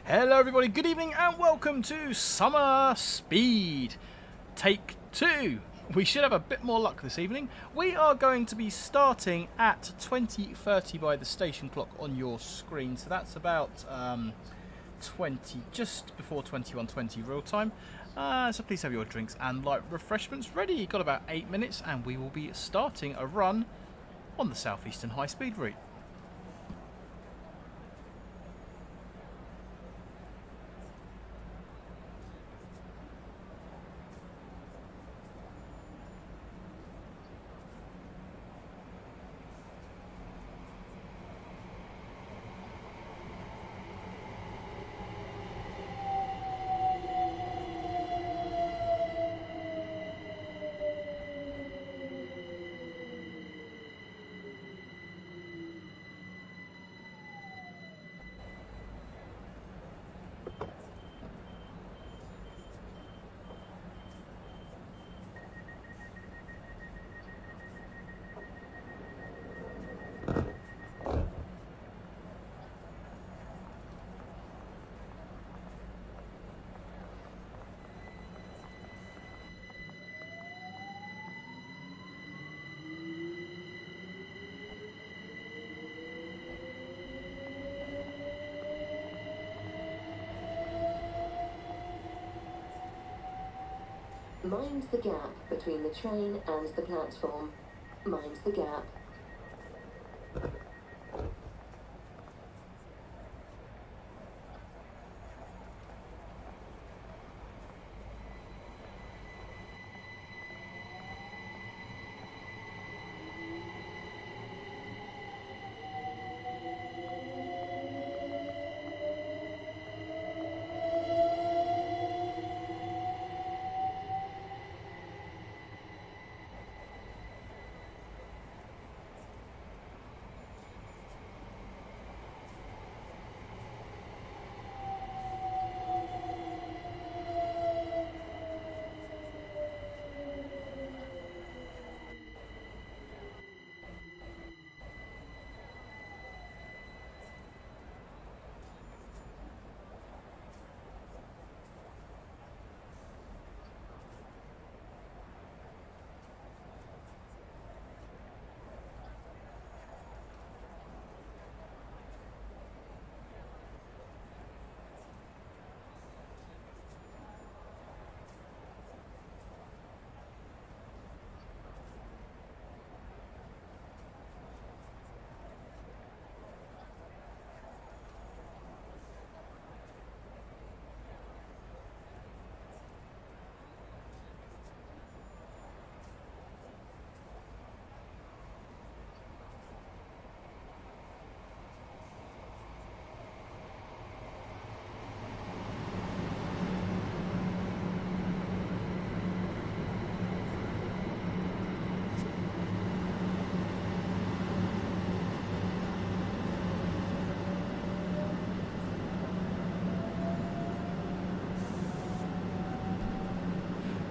Hello everybody, good evening and welcome to Summer Speed Take 2. We should have a bit more luck this evening. We are going to be starting at 20:30 by the station clock on your screen. So that's about 20, just before 21:20 real time. So please have your drinks and light refreshments ready. You've got about 8 minutes and we will be starting a run on the Southeastern High Speed route. Mind the gap between the train and the platform. Mind the gap.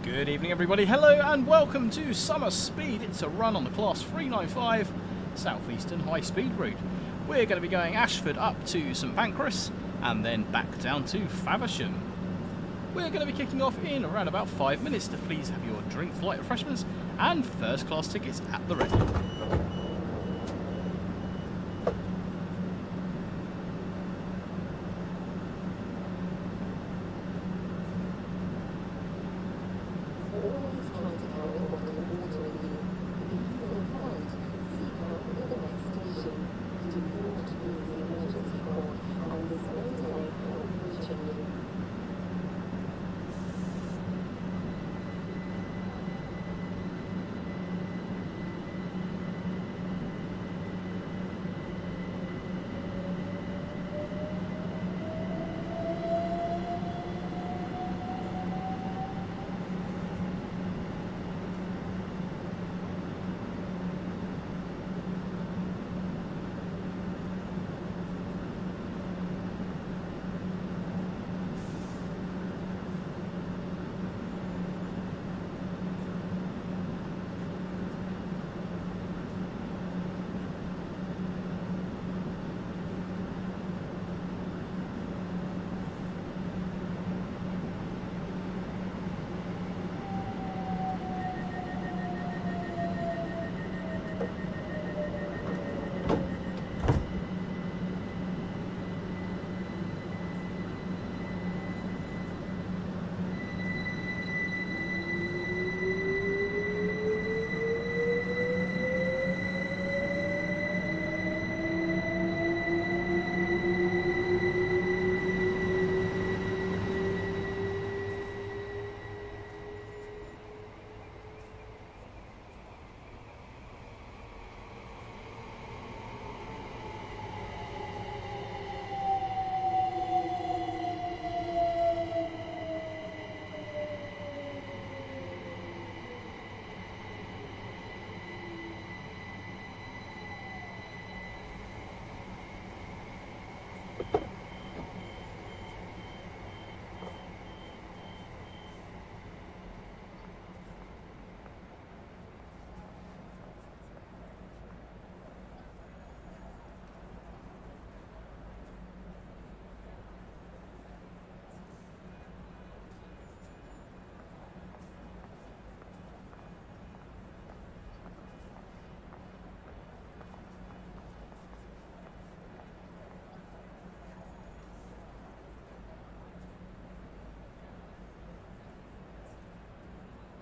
Good evening everybody, hello and welcome to Summer Speed. It's a run on the Class 395 Southeastern High Speed route. We're going to be going Ashford up to St Pancras and then back down to Faversham. We're going to be kicking off in around about 5 minutes, so please have your drinks, light refreshments and first class tickets at the ready.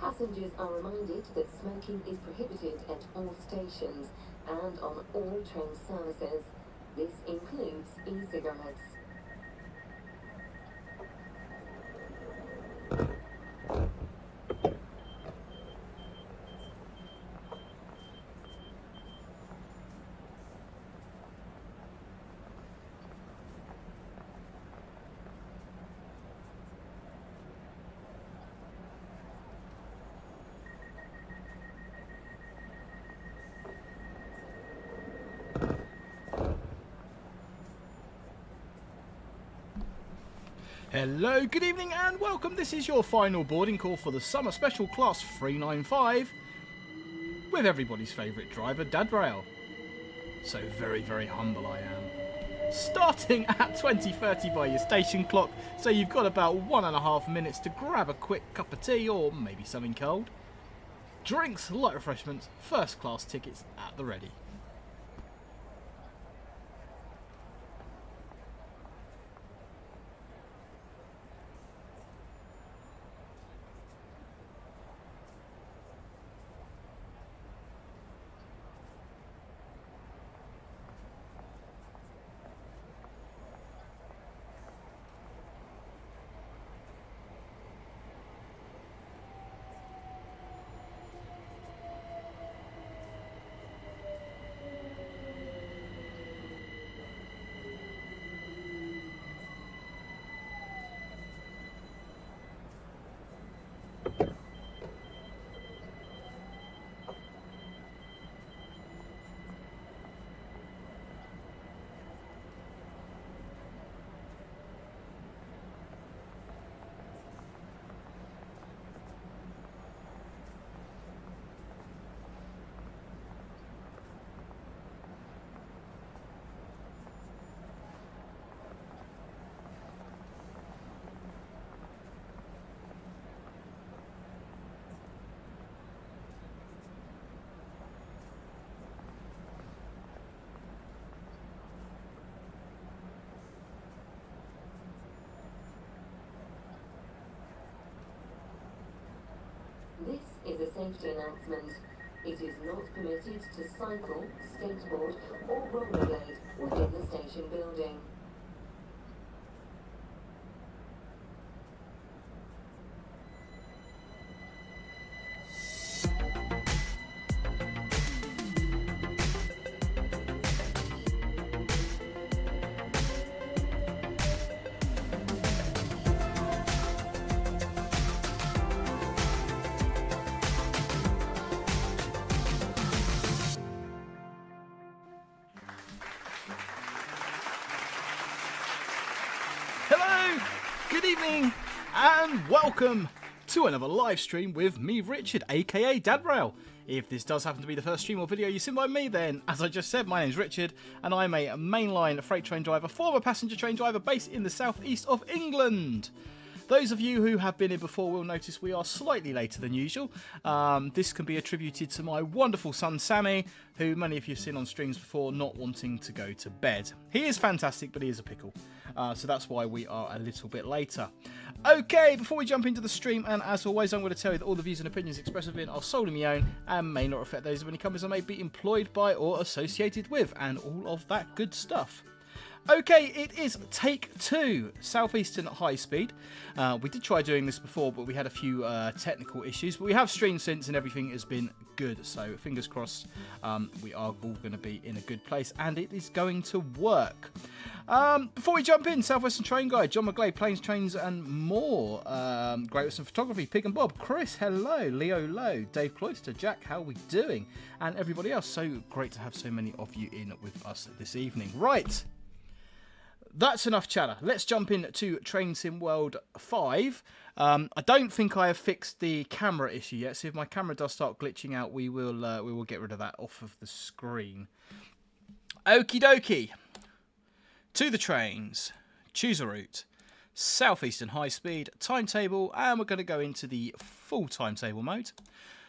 Passengers are reminded that smoking is prohibited at all stations and on all train services. This includes e-cigarettes. Hello, good evening and welcome. This is your final boarding call for the Summer Special Class 395 with everybody's favourite driver, Dad Rail. So very, very humble I am. Starting at 20:30 by your station clock, so you've got about 1.5 minutes to grab a quick cup of tea or maybe something cold. Drinks, light refreshments, first class tickets at the ready. This is a safety announcement. It is not permitted to cycle, skateboard or rollerblade within the station building. Hello, good evening, and welcome to another live stream with me, Richard, aka Dad Rail. If this does happen to be the first stream or video you've seen by me, then, as I just said, my name's Richard, and I'm a mainline freight train driver, former passenger train driver based in the southeast of England. Those of you who have been here before will notice we are slightly later than usual. This can be attributed to my wonderful son Sammy, who many of you have seen on streams before, not wanting to go to bed. He is fantastic, but he is a pickle. So that's why we are a little bit later. Okay, before we jump into the stream, and as always, I'm going to tell you that all the views and opinions expressed within are solely my own and may not reflect those of any companies I may be employed by or associated with, and all of that good stuff. Okay, it is take 2, Southeastern High Speed. We did try doing this before, but we had a few technical issues. But we have streamed since and everything has been good. So fingers crossed we are all going to be in a good place and it is going to work. Before we jump in, Southwestern Train Guide, John McGlade, Planes, Trains and more. Great Western Photography, Pig and Bob, Chris, hello, Leo Lowe, Dave Cloyster, Jack, how are we doing? And everybody else, so great to have so many of you in with us this evening. Right. That's enough chatter. Let's jump into Train Sim World 5. I don't think I have fixed the camera issue yet, so if my camera does start glitching out, we will get rid of that off of the screen. Okie dokie. To the trains. Choose a route. Southeastern High Speed. Timetable. And we're going to go into the full timetable mode.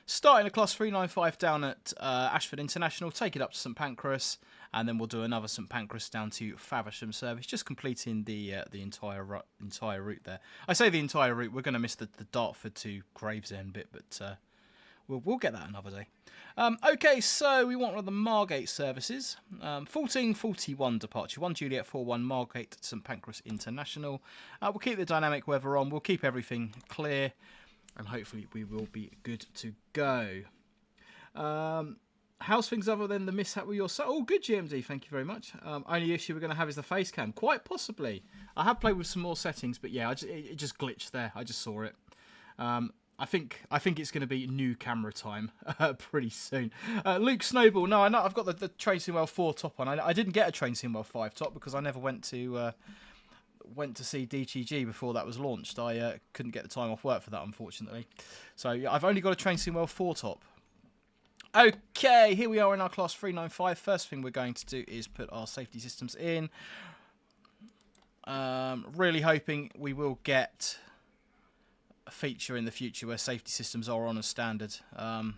Starting at class 395 down at Ashford International. Take it up to St Pancras. and then we'll do another St Pancras down to Faversham service, just completing the entire route there. I say the entire route. We're going to miss the Dartford to Gravesend bit, but we'll get that another day. Okay, so we want one of the Margate services. 14:41 departure, 1 Juliet 41 Margate St Pancras International. We'll keep the dynamic weather on. We'll keep everything clear, and hopefully we will be good to go. How's things other than the mishap with your... Oh, good, GMD, thank you very much. Only issue we're going to have is the face cam. Quite possibly. I have played with some more settings, but yeah, it just glitched there. I just saw it. I think it's going to be new camera time pretty soon. Luke Snowball, no, I know I've got the Train Sim World 4 top on. I didn't get a Train Sim World 5 top because I never went to see DTG before that was launched. I couldn't get the time off work for that, unfortunately. So yeah, I've only got a Train Sim World 4 top. Okay, here we are in our class 395. First thing we're going to do is put our safety systems in. Really hoping we will get a feature in the future where safety systems are on as standard. And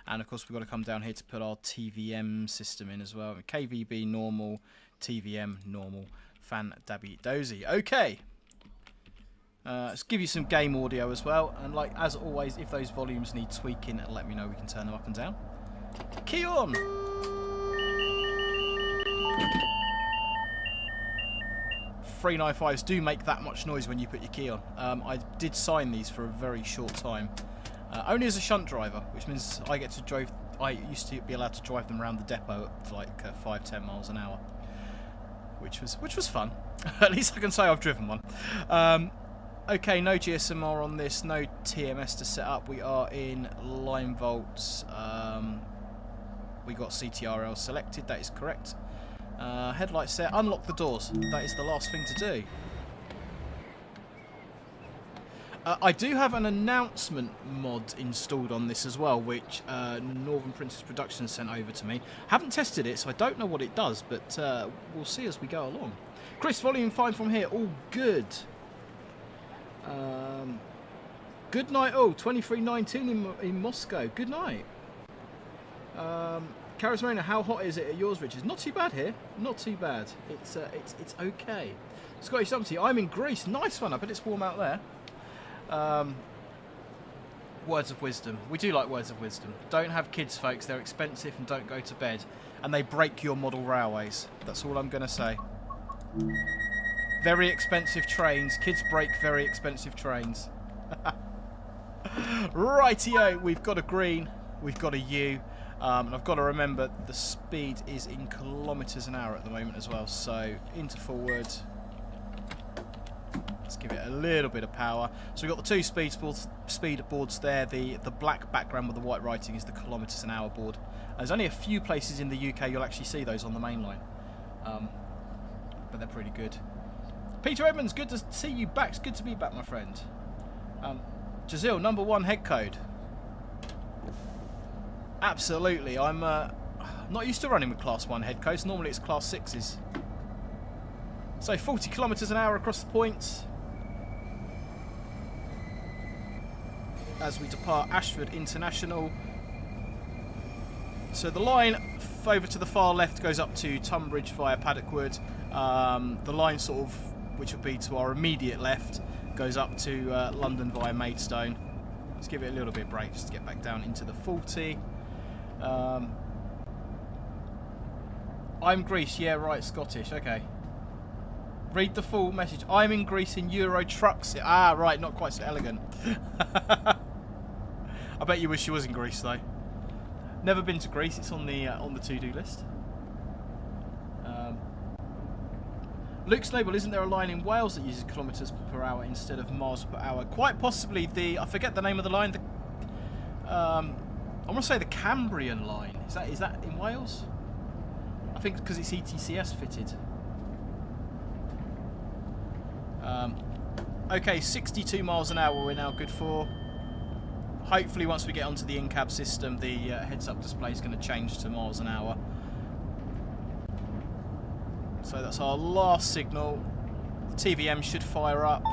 of course we've got to come down here to put our TVM system in as well. KVB normal, TVM normal, fan dabby dozy. Okay. Let's give you some game audio as well, and like as always, if those volumes need tweaking, let me know, we can turn them up and down. Key on! .395s do make that much noise when you put your key on. I did sign these for a very short time, only as a shunt driver, which means I get to drive. I used to be allowed to drive them around the depot at like 5-10 miles an hour, which was fun. At least I can say I've driven one. Okay, no GSMR on this, no TMS to set up. We are in line volts. We got CTRL selected, that is correct. Headlights set, unlock the doors. That is the last thing to do. I do have an announcement mod installed on this as well, which Northern Princess Productions sent over to me. Haven't tested it, so I don't know what it does, but we'll see as we go along. Chris, volume 5 from here, all good. Good night. Oh, 23:19 in Moscow. Good night. Karis Marina, how hot is it at yours, Richard? Not too bad here. Not too bad. It's okay. Scottish Dumpty, I'm in Greece. Nice one. I bet it's warm out there. Words of wisdom. We do like words of wisdom. Don't have kids, folks. They're expensive and don't go to bed. And they break your model railways. That's all I'm going to say. Very expensive trains. Kids break very expensive trains. Rightio, we've got a green, we've got a U, and I've got to remember the speed is in kilometres an hour at the moment as well, so into forward. Let's give it a little bit of power. So we've got the two speed boards there. The black background with the white writing is the kilometres an hour board. There's only a few places in the UK you'll actually see those on the main line, but they're pretty good. Peter Edmonds, good to see you back. It's good to be back, my friend. Jazil, number 1 head code. Absolutely. I'm not used to running with class 1 head codes. Normally it's class 6s. So 40 kilometres an hour across the points. As we depart Ashford International. So the line over to the far left goes up to Tunbridge via Paddockwood. The line sort of, which would be to our immediate left, goes up to London via Maidstone. Let's give it a little bit of break just to get back down into the 40. I'm Greece, yeah, right, Scottish, okay. Read the full message. I'm in Greece in Euro trucks. Ah, right, not quite so elegant. I bet you wish you was in Greece though. Never been to Greece. It's on the to-do list. Luke Snowball, isn't there a line in Wales that uses kilometres per hour instead of miles per hour? Quite possibly I forget the name of the line. I want to say the Cambrian line. Is that in Wales? I think because it's ETCS fitted. Okay, 62 miles an hour we're now good for. Hopefully once we get onto the in-cab system, the heads-up display is going to change to miles an hour. So that's our last signal. The TVM should fire up.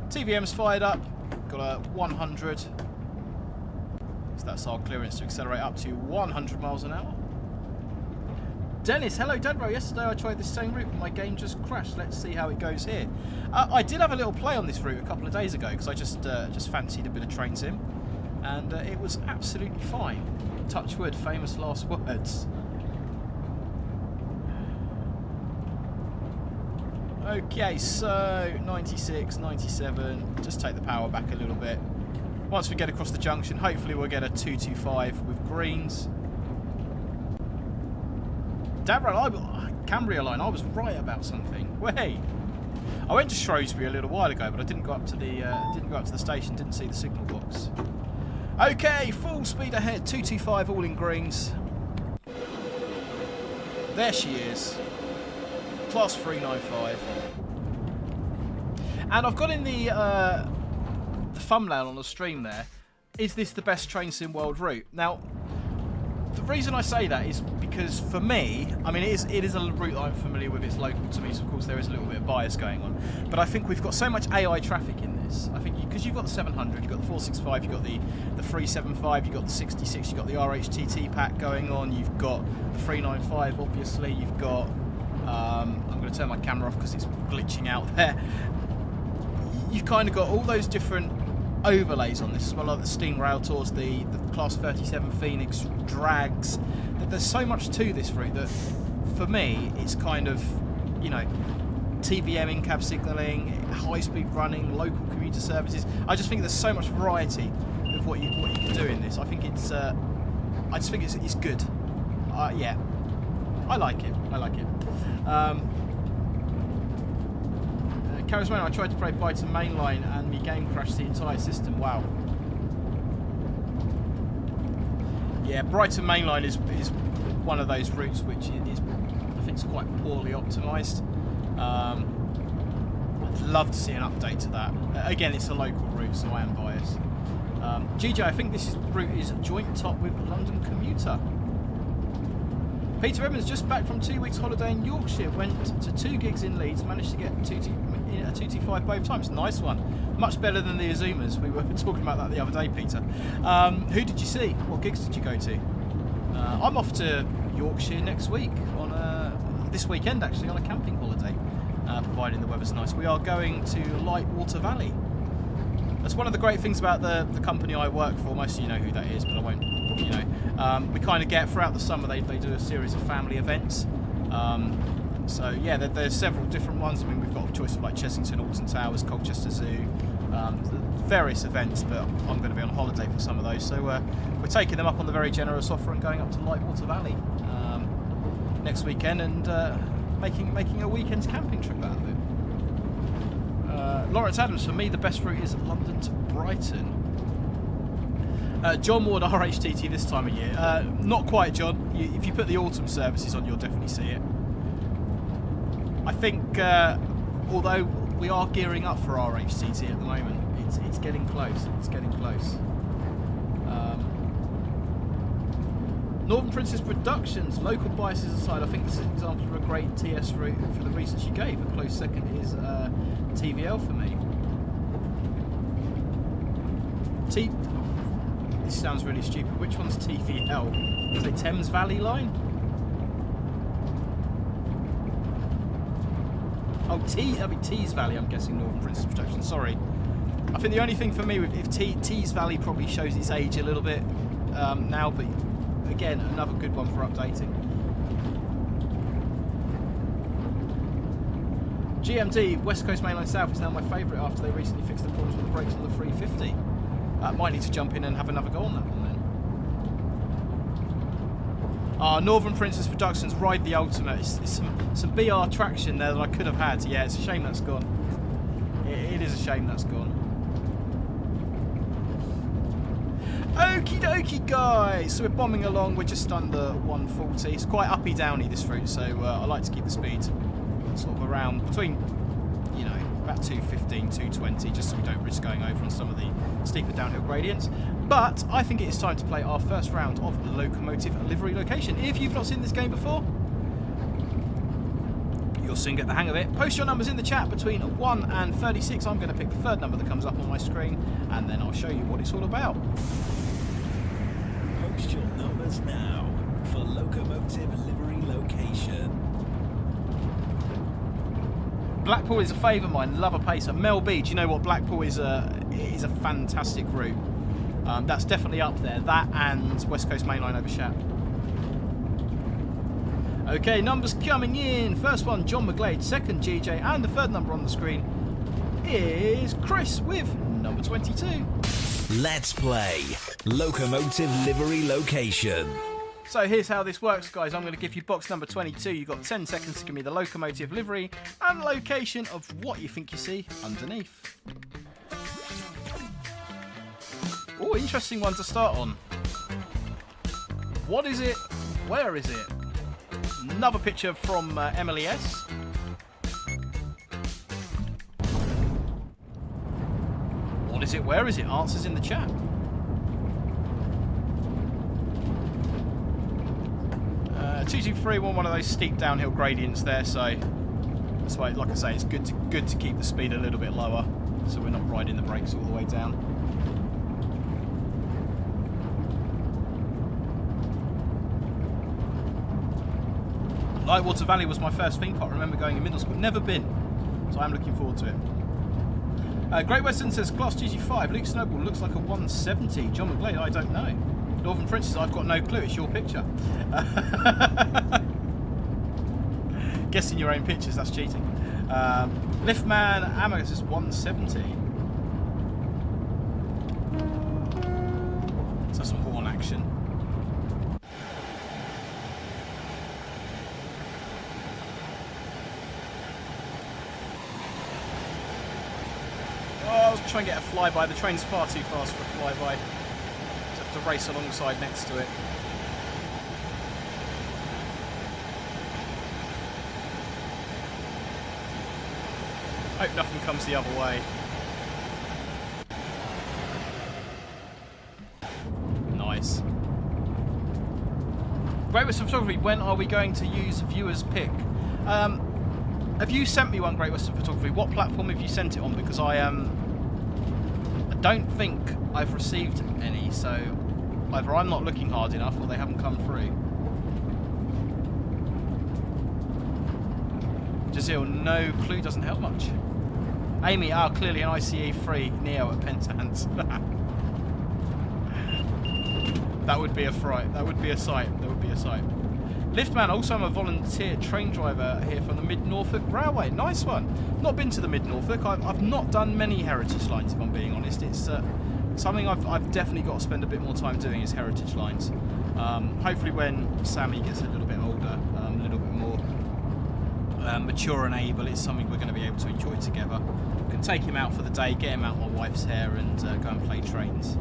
TVM's fired up. Got a 100. So that's our clearance to accelerate up to 100 miles an hour. Dennis, hello Dadro. Yesterday I tried this same route, but my game just crashed. Let's see how it goes here. I did have a little play on this route a couple of days ago because I just fancied a bit of train sim, and it was absolutely fine. Touch wood, famous last words. Okay, so 96, 97. Just take the power back a little bit. Once we get across the junction, hopefully we'll get a 225 with greens. Cambria line, I was right about something. Way. I went to Shrewsbury a little while ago, but I didn't go up to the station. Didn't see the signal box. Okay, full speed ahead. 225, all in greens. There she is. Class 395. And I've got in the thumbnail on the stream there. Is this the best train sim world route? Now, the reason I say that is because for me, I mean, it is a route I'm familiar with. It's local to me, so of course there is a little bit of bias going on. But I think we've got so much AI traffic in this. I think because you've got the 700, you've got the 465, you've got the 375, you've got the 66, you've got the RHTT pack going on, you've got the 395, obviously, you've got... I'm going to turn my camera off because it's glitching out there. You've kind of got all those different overlays on this as well, like the steam rail tours, the class 37 Phoenix drags. There's so much to this route that for me it's kind of, you know, TVM in-cab signalling, high-speed running, local commuter services. I just think there's so much variety of what you can do in this. I think it's I just think it's good. Yeah, I like it. Charismatic, I tried to play Brighton Mainline and my game crashed the entire system. Wow. Yeah, Brighton Mainline is one of those routes which is I think is quite poorly optimised. I'd love to see an update to that. Again, it's a local route, so I am biased. GJ, I think this route is joint top with London Commuter. Peter Evans just back from 2 weeks holiday in Yorkshire, went to 2 gigs in Leeds, managed to get a 225 both times. Nice one. Much better than the Azumas. We were talking about that the other day, Peter. Who did you see? What gigs did you go to? I'm off to Yorkshire next week, on this weekend actually, on a camping holiday, providing the weather's nice. We are going to Lightwater Valley. That's one of the great things about the company I work for. Most of you know who that is, but I won't. You know, we kind of get throughout the summer. They do a series of family events. So yeah, there's several different ones. I mean, we've got a choice of like Chessington, Alton Towers, Colchester Zoo, various events. But I'm going to be on holiday for some of those, so we're taking them up on the very generous offer and going up to Lightwater Valley next weekend and making a weekend's camping trip out of it. Lawrence Adams, for me, the best route is London to Brighton. John Ward RHTT this time of year. Not quite, John. If you put the autumn services on, you'll definitely see it. I think, although we are gearing up for RHTT at the moment, it's getting close. It's getting close. Northern Princess Productions, local biases aside, I think this is an example of a great TS route for the reasons you gave. A close second is TVL for me. This sounds really stupid. Which one's TVL? Is it Thames Valley Line? Oh, that'd be Tees Valley, I'm guessing, Northern Princess Productions. Sorry. I think the only thing for me, if Tees Valley probably shows its age a little bit now, but again, another good one for updating. GMD, West Coast Mainline South, is now my favourite after they recently fixed the problems with the brakes on the 350. Might need to jump in and have another go on that one then. Northern Princess Productions, Ride the Ultimate. It's some BR traction there that I could have had. Yeah, it's a shame that's gone. It is a shame that's gone. Okie dokie, guys. So we're bombing along. We're just under 140. It's quite uppy downy this route, so I like to keep the speed sort of around between, you know, about 215, 220, just so we don't risk going over on some of the steeper downhill gradients. But I think it is time to play our first round of Locomotive Livery Location. If you've not seen this game before, you'll soon get the hang of it. Post your numbers in the chat between 1 and 36. I'm going to pick the third number that comes up on my screen, and then I'll show you what it's all about. Post your numbers now for Locomotive Livery Location. Blackpool is a favourite of mine. Love a pacer. Mel B. Do you know what? Blackpool is a fantastic route. That's definitely up there. That and West Coast Main Line over Shat. Okay, numbers coming in. First one, John McGlade. Second, GJ. And the third number on the screen is Chris with number 22. Let's play Locomotive Livery Location. So here's how this works, guys. I'm going to give you box number 22. You've got 10 seconds to give me the locomotive livery and location of what you think you see underneath. Oh, interesting one to start on. What is it? Where is it? Another picture from Emily S. What is it? Where is it? Answers in the chat. Two, two, three, one of those steep downhill gradients there, so that's why, like I say, it's good to keep the speed a little bit lower, so we're not riding the brakes all the way down. Lightwater Valley was my first theme park. I remember going in middle school. Never been, so I'm looking forward to it. Great Western says Class GG5. Luke Snowball looks like a 170. John McGlade, I don't know. Northern Princess, I've got no clue. It's your picture. Guessing your own pictures, that's cheating. Liftman Amagus is 170. So some horn action. Oh, I was trying to get a flyby. The train's far too fast for a flyby. To race alongside next to it. Hope nothing comes the other way. Nice. Great Western Photography, when are we going to use viewers pick? Have you sent me one, Great Western Photography? What platform have you sent it on? Because I don't think I've received any, so either I'm not looking hard enough or they haven't come through. Jazeel, no clue, doesn't help much. Amy, clearly an ICE-free Neo at Pentans. That would be a fright. That would be a sight. That would be a sight. Liftman, also I'm a volunteer train driver here from the Mid-Norfolk Railway. Nice one. Not been to the Mid-Norfolk. I've not done many heritage lines, if I'm being honest. It's something I've definitely got to spend a bit more time doing is heritage lines. Hopefully when Sammy gets a little bit older, a little bit more mature and able, it's something we're going to be able to enjoy together. We can take him out for the day, get him out my wife's hair and go and play trains.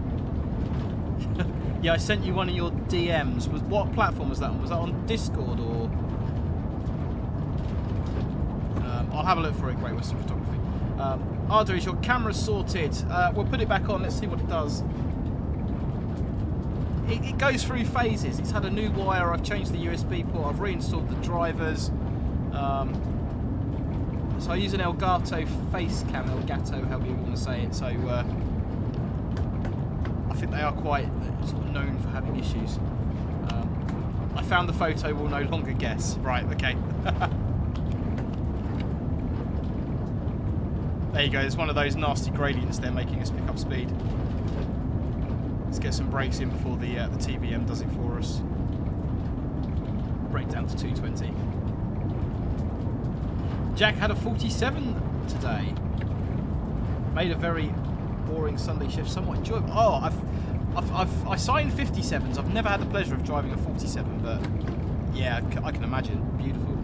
Yeah, I sent you one of your DMs. What platform was that on? Was that on Discord or... I'll have a look for it, Great Western Photography. Ardo, is your camera sorted? We'll put it back on, let's see what it does. It goes through phases. It's had a new wire, I've changed the USB port, I've reinstalled the drivers. So I use an Elgato face cam, Elgato, however you want to say it. So I think they are quite sort of known for having issues. I found the photo, will no longer guess. Right, okay. There you go, there's one of those nasty gradients there making us pick up speed. Let's get some brakes in before the TVM does it for us. Brake down to 220. Jack had a 47 today. Made a very boring Sunday shift somewhat enjoyable. Oh, I signed 57s. I've never had the pleasure of driving a 47, but yeah, I can imagine. Beautiful.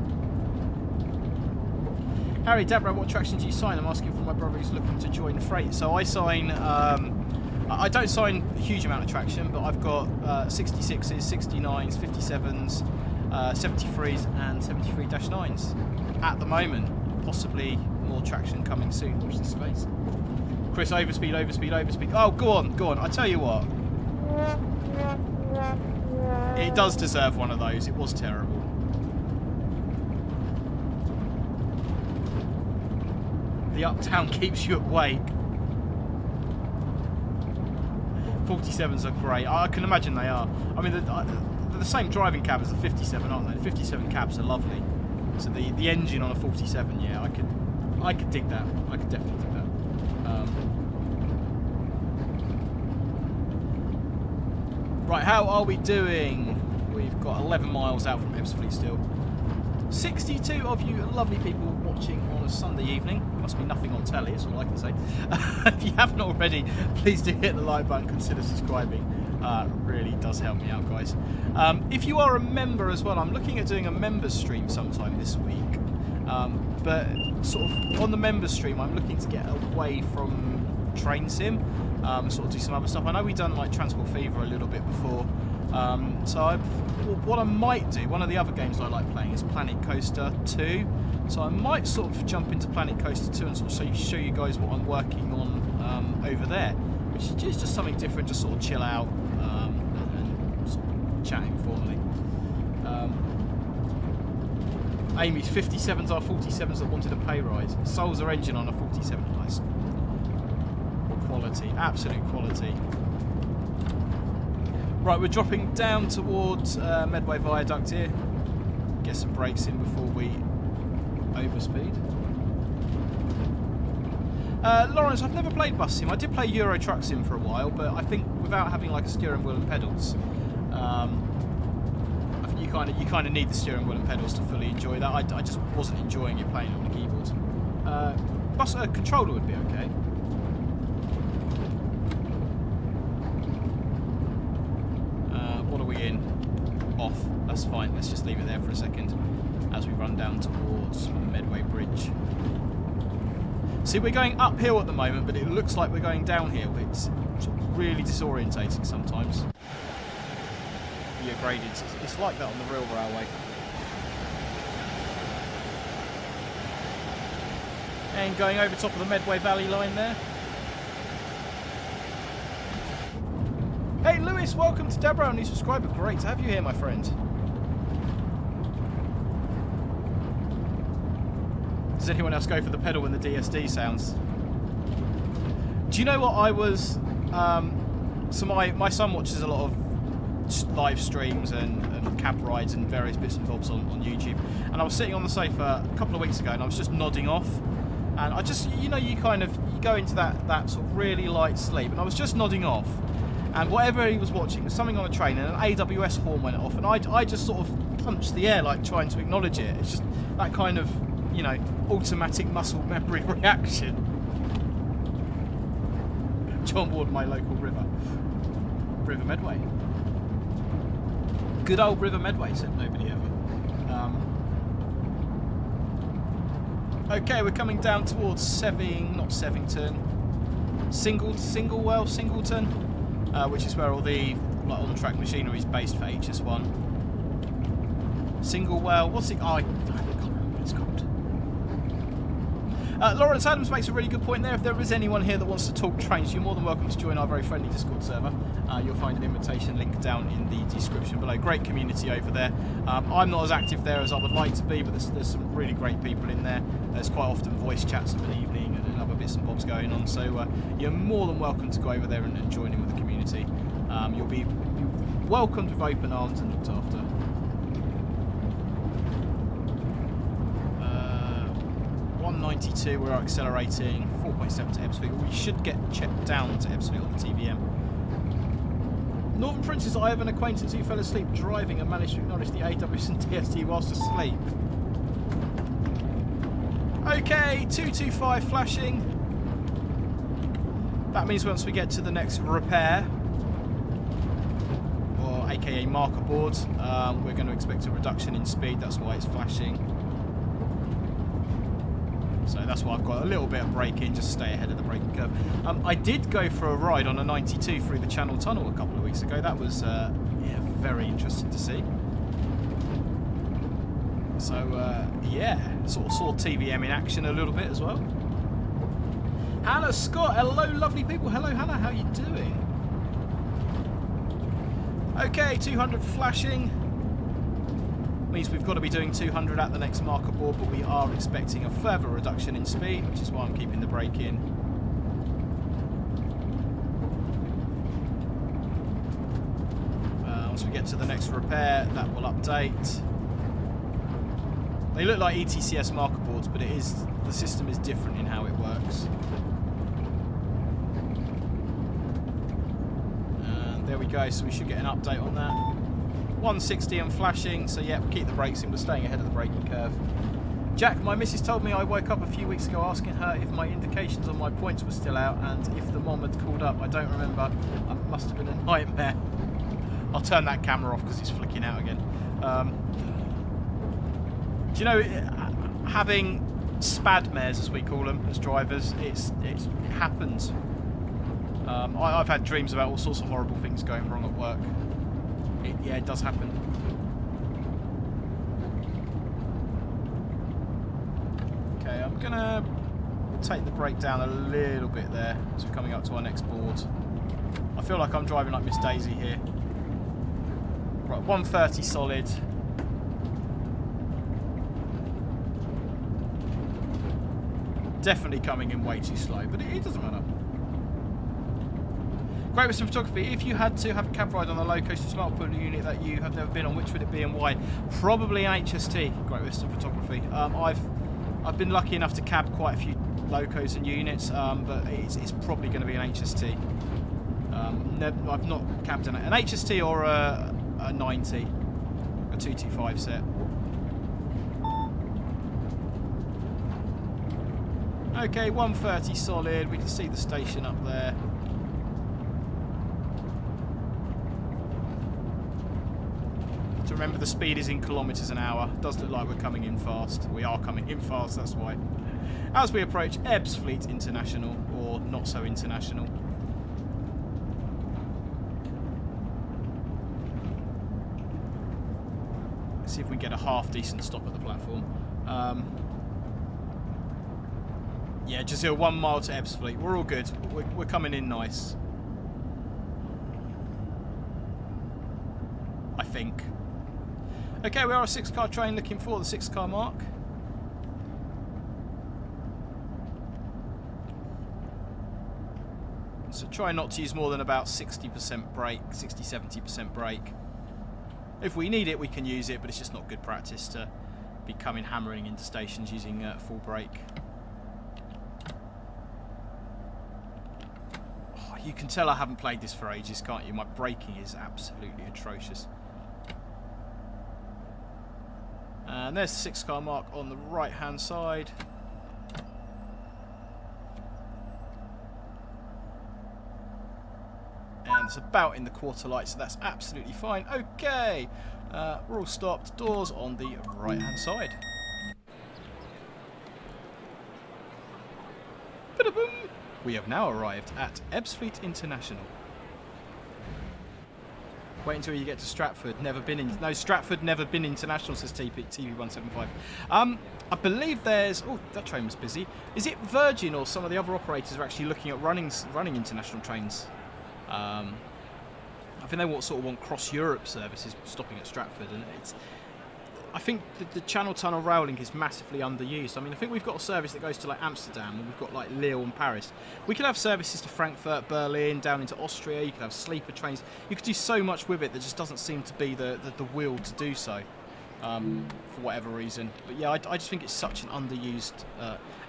Harry, Deborah, what traction do you sign? I'm asking for my brother who's looking to join freight. So I sign, I don't sign a huge amount of traction, but I've got 66s, 69s, 57s, 73s and 73-9s at the moment. Possibly more traction coming soon. Watch this space. Chris, overspeed, overspeed, overspeed. Oh, go on, go on. I tell you what. It does deserve one of those. It was terrible. The uptown keeps you awake. 47s are great. I can imagine they are. I mean, they're the same driving cab as the 57, aren't they? The 57 cabs are lovely. So the engine on a 47, yeah, I could dig that. I could definitely dig that. Right, how are we doing? We've got 11 miles out from Ebbsfleet still. 62 of you lovely people watching on a Sunday evening. Must be nothing on telly, is all I can say. If you haven't already, please do hit the like button, consider subscribing. Really does help me out, guys. If you are a member as well, I'm looking at doing a members stream sometime this week. But sort of on the members stream, I'm looking to get away from train sim, sort of do some other stuff. I know we've done like Transport Fever a little bit before. What I might do, one of the other games I like playing is Planet Coaster 2. So I might sort of jump into Planet Coaster 2 and sort of show you guys what I'm working on over there, which is just something different, just sort of chill out and sort of chat informally. Amy's 57s are 47s that wanted a pay rise. Souls are engine on a 47. Nice. Quality, absolute quality. Right, we're dropping down towards Medway Viaduct here. Get some brakes in before we overspeed. Lawrence, I've never played Bus Sim. I did play Euro Truck Sim for a while, but I think without having like a steering wheel and pedals, I think you kind of need the steering wheel and pedals to fully enjoy that. I just wasn't enjoying it playing on the keyboard. Bus controller would be okay. What are we in? Off. That's fine. Let's just leave it there for a second as we run down towards Medway Bridge. See, we're going uphill at the moment, but it looks like we're going downhill. It's sort of really disorientating sometimes. Yeah, graded. It's like that on the real railway. And going over top of the Medway Valley line there. Hey Lewis, welcome to Deborah, new subscriber. Great to have you here, my friend. Does anyone else go for the pedal when the DSD sounds? Do you know what I was... so my son watches a lot of live streams and cab rides and various bits and bobs on YouTube. And I was sitting on the sofa a couple of weeks ago and I was just nodding off. And I just, you know, you go into that sort of really light sleep. And I was just nodding off. And whatever he was watching was something on a train, and an AWS horn went off, and I just sort of punched the air, like trying to acknowledge it. It's just that kind of, you know, automatic muscle memory reaction. John Ward, my local river Medway. Good old River Medway, said nobody ever. Okay, we're coming down towards Singleton, which is where all the like on-track machinery is based for HS1. Singlewell, what's it? Oh, I can't remember what it's called. Lawrence Adams makes a really good point there. If there is anyone here that wants to talk trains, you're more than welcome to join our very friendly Discord server. You'll find an invitation link down in the description below. Great community over there. I'm not as active there as I would like to be, but there's some really great people in there. There's quite often voice chats of an evening and other bits and bobs going on. So you're more than welcome to go over there and join in with the community. You'll be welcomed with open arms and looked after. 192, we're accelerating 4.7 to Ebbsfleet. We should get checked down to Ebbsfleet on the TVM. Northern Princess, I have an acquaintance who fell asleep driving and managed to acknowledge the AWS and DST whilst asleep. Okay, 225 flashing. That means once we get to the next repair, or aka marker board, we're going to expect a reduction in speed. That's why it's flashing. So that's why I've got a little bit of braking, just to stay ahead of the braking curve. I did go for a ride on a 92 through the Channel Tunnel a couple of weeks ago. That was yeah, very interesting to see. So yeah, sort of saw TVM in action a little bit as well. Hannah Scott, hello lovely people. Hello Hannah, how you doing? Okay, 200 flashing. Means we've got to be doing 200 at the next marker board, but we are expecting a further reduction in speed, which is why I'm keeping the brake in. Once we get to the next repair, that will update. They look like ETCS marker boards, but the system is different in how it works. And there we go, so we should get an update on that. 160 and flashing, so yeah, keep the brakes in, we're staying ahead of the braking curve. Jack, my missus told me I woke up a few weeks ago asking her if my indications on my points were still out and if the mom had called up. I don't remember. It must have been a nightmare. I'll turn that camera off because it's flicking out again. Do you know, having spadmares, as we call them, as drivers, it happens. I've had dreams about all sorts of horrible things going wrong at work. Yeah, it does happen. Okay, I'm gonna take the brake down a little bit there as we're coming up to our next board. I feel like I'm driving like Miss Daisy here. Right, 130 solid. Definitely coming in way too slow, but it doesn't matter. Great Western Photography, if you had to have a cab ride on the low-coast smart pool unit that you have never been on, which would it be and why? Probably an HST, Great Western Photography. I've been lucky enough to cab quite a few locos and units, but it's probably going to be an HST. I've not cabbed an HST or a 90, a 225 set. Okay, 130 solid, we can see the station up there. To remember the speed is in kilometres an hour. Does look like we're coming in fast. We are coming in fast, that's why. As we approach Ebbsfleet International, or not so international. Let's see if we get a half decent stop at the platform. Yeah, just 1 mile to Ebbsfleet. We're all good. We're coming in nice. I think. Okay, we are a 6-car train looking for the 6-car mark. So try not to use more than about 60% brake, 60-70% brake. If we need it, we can use it, but it's just not good practice to be coming hammering into stations using full brake. Oh, you can tell I haven't played this for ages, can't you? My braking is absolutely atrocious. And there's the 6-car mark on the right-hand side. And it's about in the quarter light, so that's absolutely fine. Okay, we're all stopped. Doors on the right-hand side. Ba-da-boom! We have now arrived at Ebbsfleet International. Wait until you get to Stratford. Never been in. No, Stratford never been international, says TV175. I believe there's. Oh, that train was busy. Is it Virgin or some of the other operators are actually looking at running international trains? I think they sort of want cross Europe services stopping at Stratford, and I think the Channel Tunnel rail link is massively underused. I mean, I think we've got a service that goes to like Amsterdam, and we've got like Lille and Paris. We could have services to Frankfurt, Berlin, down into Austria. You could have sleeper trains. You could do so much with it. There just doesn't seem to be the will to do so, for whatever reason. But yeah, I just think it's such an underused.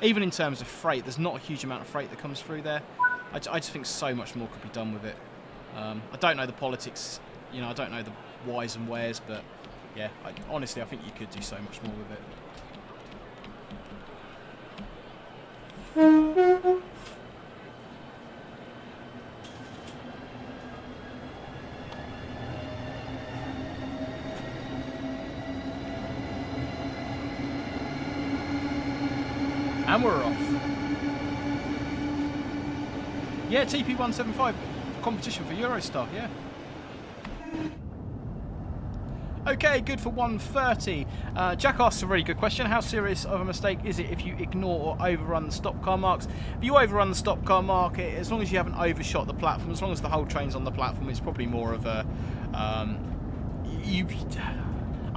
Even in terms of freight, there's not a huge amount of freight that comes through there. I just think so much more could be done with it. I don't know the politics. You know, I don't know the whys and wheres, but. Yeah, honestly, I think you could do so much more with it. And we're off. Yeah, TP175 competition for Eurostar, yeah. Okay, good for 130. Jack asks a really good question. How serious of a mistake is it if you ignore or overrun the stop car marks? If you overrun the stop car mark, as long as you haven't overshot the platform, as long as the whole train's on the platform, it's probably more of a... I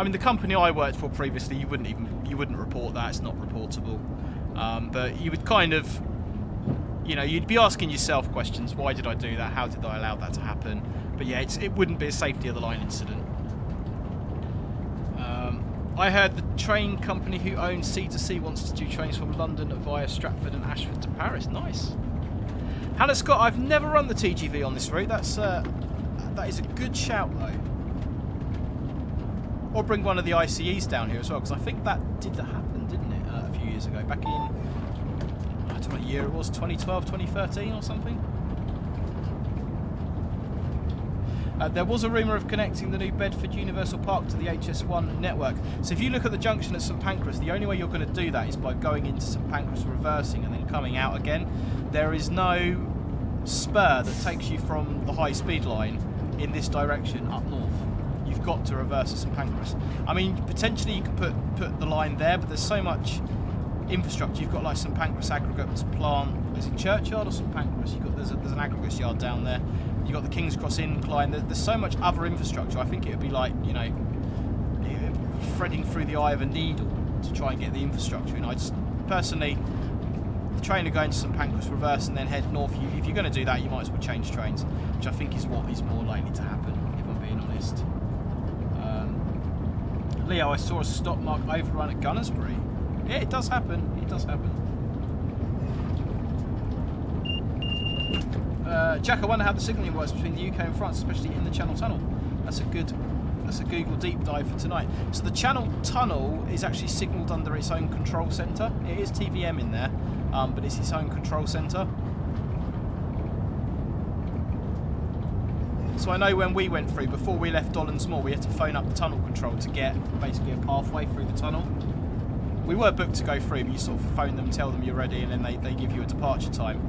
mean, the company I worked for previously, you wouldn't report that. It's not reportable. But you would kind of... You know, you'd be asking yourself questions. Why did I do that? How did I allow that to happen? But yeah, it wouldn't be a safety of the line incident. I heard the train company who owns C2C wants to do trains from London via Stratford and Ashford to Paris. Nice. Hannah Scott, I've never run the TGV on this route. That is a good shout though. Or bring one of the ICEs down here as well, because I think that did happen, didn't it, a few years ago, back in, I don't know what year it was, 2012, 2013 or something. There was a rumour of connecting the new Bedford Universal Park to the HS1 network. So if you look at the junction at St Pancras, the only way you're going to do that is by going into St Pancras, reversing and then coming out again. There is no spur that takes you from the high speed line in this direction up north. You've got to reverse at St Pancras. I mean, potentially you could put the line there, but there's so much infrastructure. You've got like St Pancras aggregates plant. Is it Churchyard or St Pancras? There's an aggregates yard down there. You've got the King's Cross incline. There's so much other infrastructure. I think it would be like, you know, threading through the eye of a needle to try and get the infrastructure. And I just personally, the train are going to St Pancras, reverse and then head north. If you're going to do that, you might as well change trains, which I think is what is more likely to happen, if I'm being honest. Leo, I saw a stop mark overrun at Gunnersbury. Yeah, it does happen. It does happen. Jack, I wonder how the signalling works between the UK and France, especially in the Channel Tunnel. That's a Google deep dive for tonight. So the Channel Tunnel is actually signalled under its own control centre. It is TVM in there, but it's its own control centre. So I know when we went through, before we left Dollins Moor, we had to phone up the tunnel control to get basically a pathway through the tunnel. We were booked to go through, but you sort of phone them, tell them you're ready, and then they give you a departure time.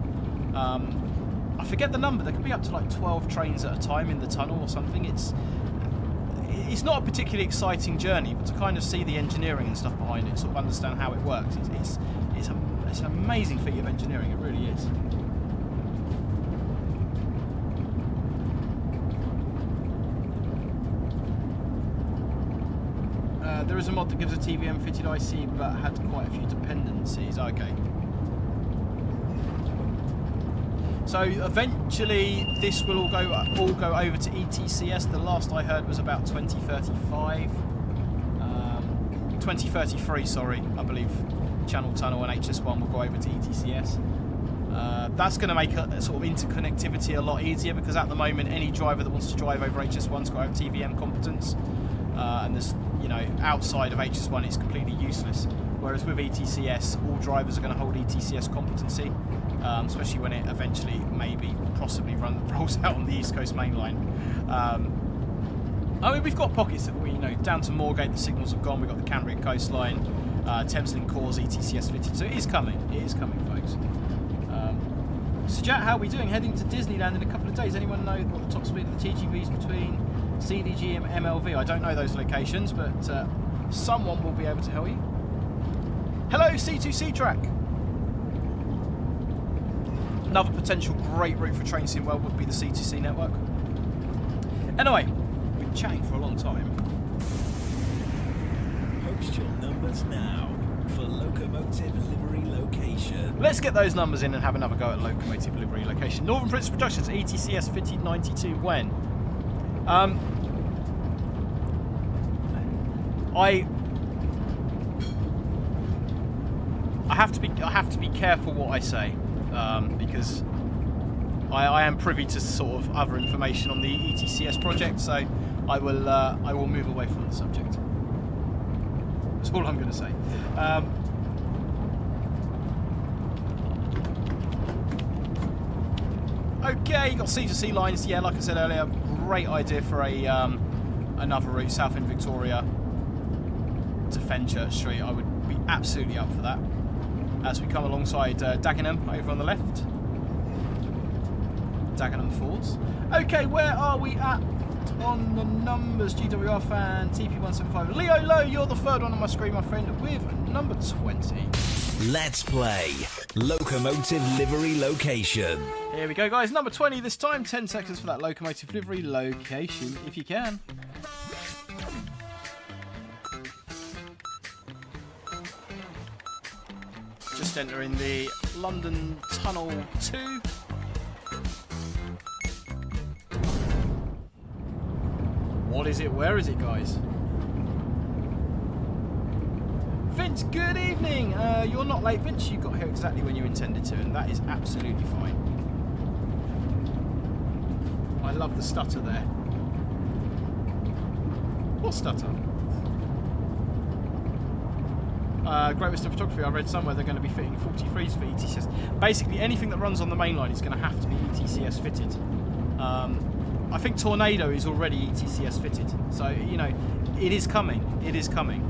I forget the number. There can be up to like 12 trains at a time in the tunnel or something. It's not a particularly exciting journey, but to kind of see the engineering and stuff behind it, sort of understand how it works, it's an amazing feat of engineering. It really is. There is a mod that gives a TVM fitted IC, but had quite a few dependencies. Okay. So eventually this will all go over to ETCS. The last I heard was about 2035, 2033. Sorry, I believe Channel Tunnel and HS1 will go over to ETCS. That's going to make a sort of interconnectivity a lot easier, because at the moment any driver that wants to drive over HS1's got to have TVM competence, and there's, you know, outside of HS1 it's completely useless. Whereas with ETCS, all drivers are going to hold ETCS competency, especially when it eventually, maybe, possibly rolls out on the East Coast Main Line. I mean, we've got pockets of, you know, down to Moorgate, the signals have gone. We've got the Cambrian coastline, Thameslink Cores, ETCS fitted. So it is coming. It is coming, folks. So Jack, how are we doing? Heading to Disneyland in a couple of days. Anyone know what the top speed of the TGVs between CDG and MLV? I don't know those locations, but someone will be able to tell you. Hello, C2C track. Another potential great route for train sim world would be the C2C network. Anyway, we've been chatting for a long time. Post your numbers now for Locomotive Livery Location. Let's get those numbers in and have another go at Locomotive Livery Location. Northern Prince Productions, ETCS fitted 92 when? I have to be careful what I say, because I am privy to sort of other information on the ETCS project, so I will move away from the subject. That's all I'm going to say. Okay, you got C2C lines. Yeah, like I said earlier, great idea for a another route south in Victoria to Fenchurch Street. I would be absolutely up for that. As we come alongside Dagenham over on the left. Dagenham Fords. Okay, where are we at on the numbers? GWR fan, TP175. Leo Low, you're the third one on my screen, my friend, with number 20. Let's play Locomotive Livery Location. Here we go, guys. Number 20 this time. 10 seconds for that Locomotive Livery Location, if you can. Just entering the London Tunnel 2. What is it? Where is it, guys? Vince, good evening. You're not late, Vince. You got here exactly when you intended to, and that is absolutely fine. I love the stutter there. What stutter? Great Western Photography, I read somewhere they're going to be fitting 43s for ETCS. Basically, anything that runs on the main line is going to have to be ETCS fitted. I think Tornado is already ETCS fitted, so you know it is coming. It is coming,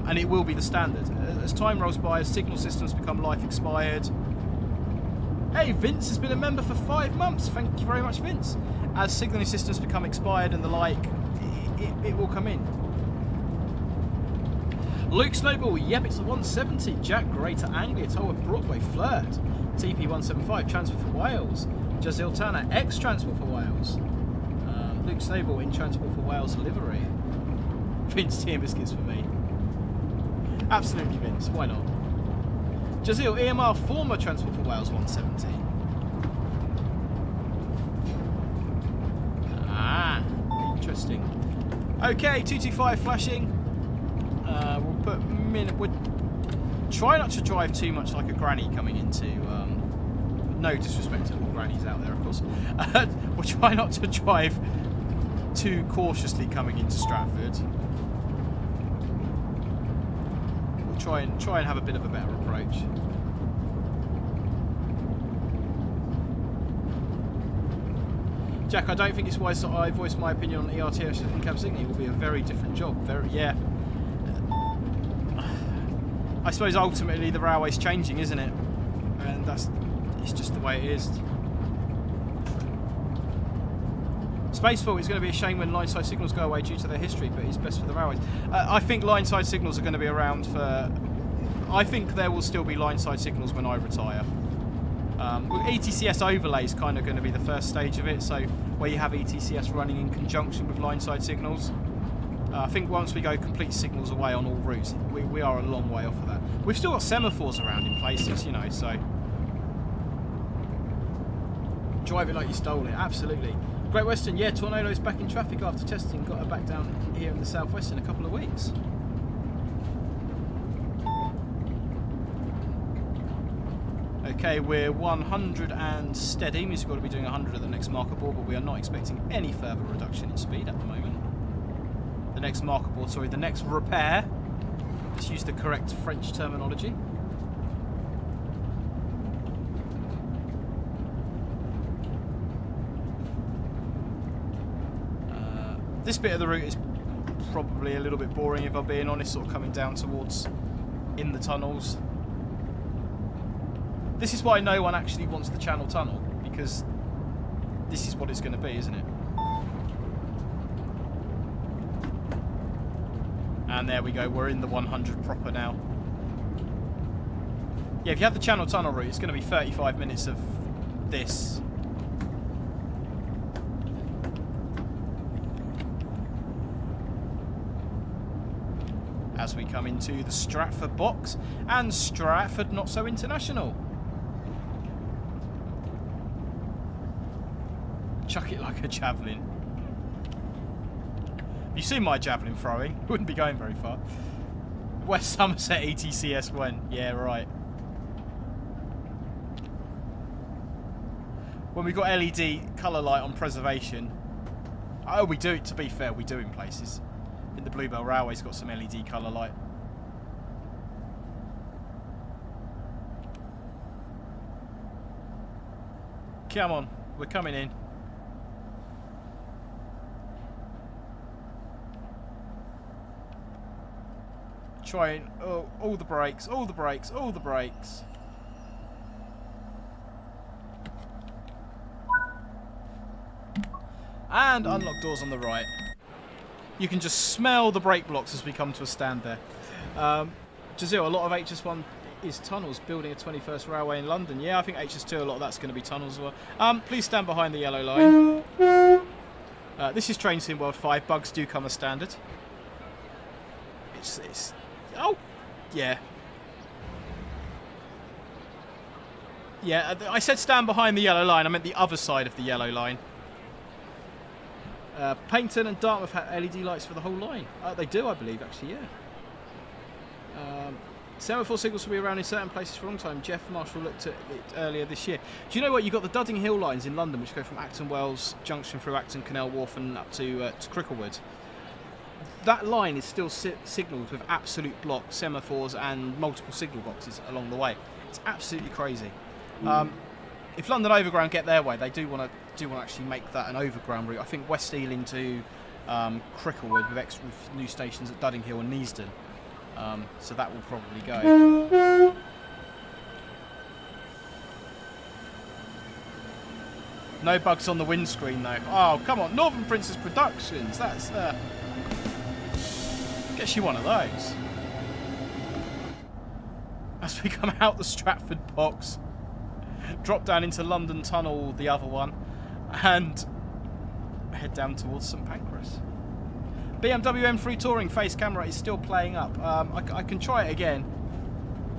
and it will be the standard as time rolls by. As signal systems become life expired. Hey, Vince has been a member for 5 months. Thank you very much, Vince. As signalling systems become expired and the like, it will come in. Luke Snowball, yep, it's a 170. Jack, Greater Anglia, Tolworth Broadway, Flirt. TP175, Transfer for Wales. Jazil Turner, X-Transport for Wales. Luke Snowball in Transport for Wales livery. Vince, tea and biscuits for me. Absolutely, Vince, why not? Jazil, EMR, former Transport for Wales 170. Ah, interesting. Okay, 225 flashing. We'll put minute. We'll try not to drive too much like a granny coming into. No disrespect to all grannies out there, of course. We'll try not to drive too cautiously coming into Stratford. We'll try and have a bit of a better approach. Jack, I don't think it's wise that I voice my opinion on ERTS and Cab Signy. It will be a very different job. Yeah. I suppose ultimately the railway's changing, isn't it? And it's just the way it is. Spacefall is going to be a shame when line-side signals go away due to their history, but it's best for the railways. I think line-side signals are going to be around for... I think there will still be line-side signals when I retire. ETCS overlay is kind of going to be the first stage of it, so where you have ETCS running in conjunction with line-side signals. I think once we go complete signals away on all routes, we are a long way off of that. We've still got semaphores around in places, you know, so... Drive it like you stole it, absolutely. Great Western, yeah, Tornado is back in traffic after testing. Got her back down here in the southwest in a couple of weeks. Okay, we're 100 and steady. Means we've got to be doing 100 at the next marker board, but we are not expecting any further reduction in speed at the moment. The next marker board, sorry, the next repair. Let's use the correct French terminology. This bit of the route is probably a little bit boring if I'm being honest, sort of coming down towards in the tunnels. This is why no one actually wants the Channel Tunnel, because this is what it's going to be, isn't it? And there we go, we're in the 100 proper now. Yeah, if you have the Channel Tunnel route, it's going to be 35 minutes of this. As we come into the Stratford box, and Stratford not so international. Chuck it like a javelin. Have you seen my javelin throwing? Wouldn't be going very far. West Somerset ETCS went. Yeah, right. When we got LED colour light on preservation. Oh, we do it, to be fair, we do in places. I think the Bluebell Railway's got some LED colour light. Come on, we're coming in. Trying, oh, all the brakes, all the brakes, all the brakes. And unlock doors on the right. You can just smell the brake blocks as we come to a stand there. Jazil, a lot of HS1 is tunnels, building a 21st railway in London. Yeah, I think HS2, a lot of that's going to be tunnels as well. Please stand behind the yellow line. This is Train Sim World 5. Bugs do come as standard. It's oh, yeah. Yeah, I said stand behind the yellow line. I meant the other side of the yellow line. Paynton and Dartmouth have LED lights for the whole line. They do, I believe, actually, yeah. Semaphore signals will be around in certain places for a long time. Jeff Marshall looked at it earlier this year. Do you know what? You've got the Dudding Hill lines in London, which go from Acton Wells Junction through Acton Canal Wharf and up to Cricklewood. That line is still signalled with absolute blocks, semaphores, and multiple signal boxes along the way. It's absolutely crazy. If London Overground get their way, they do want to actually make that an overground route. I think West Ealing to Cricklewood with new stations at Dudding Hill and Neasden. So that will probably go. No bugs on the windscreen though. Oh, come on. Northern Princess Productions. That's... guess you one of those. As we come out the Stratford box, drop down into London Tunnel, the other one, and head down towards St Pancras. BMW M3 Touring face camera is still playing up. I can try it again.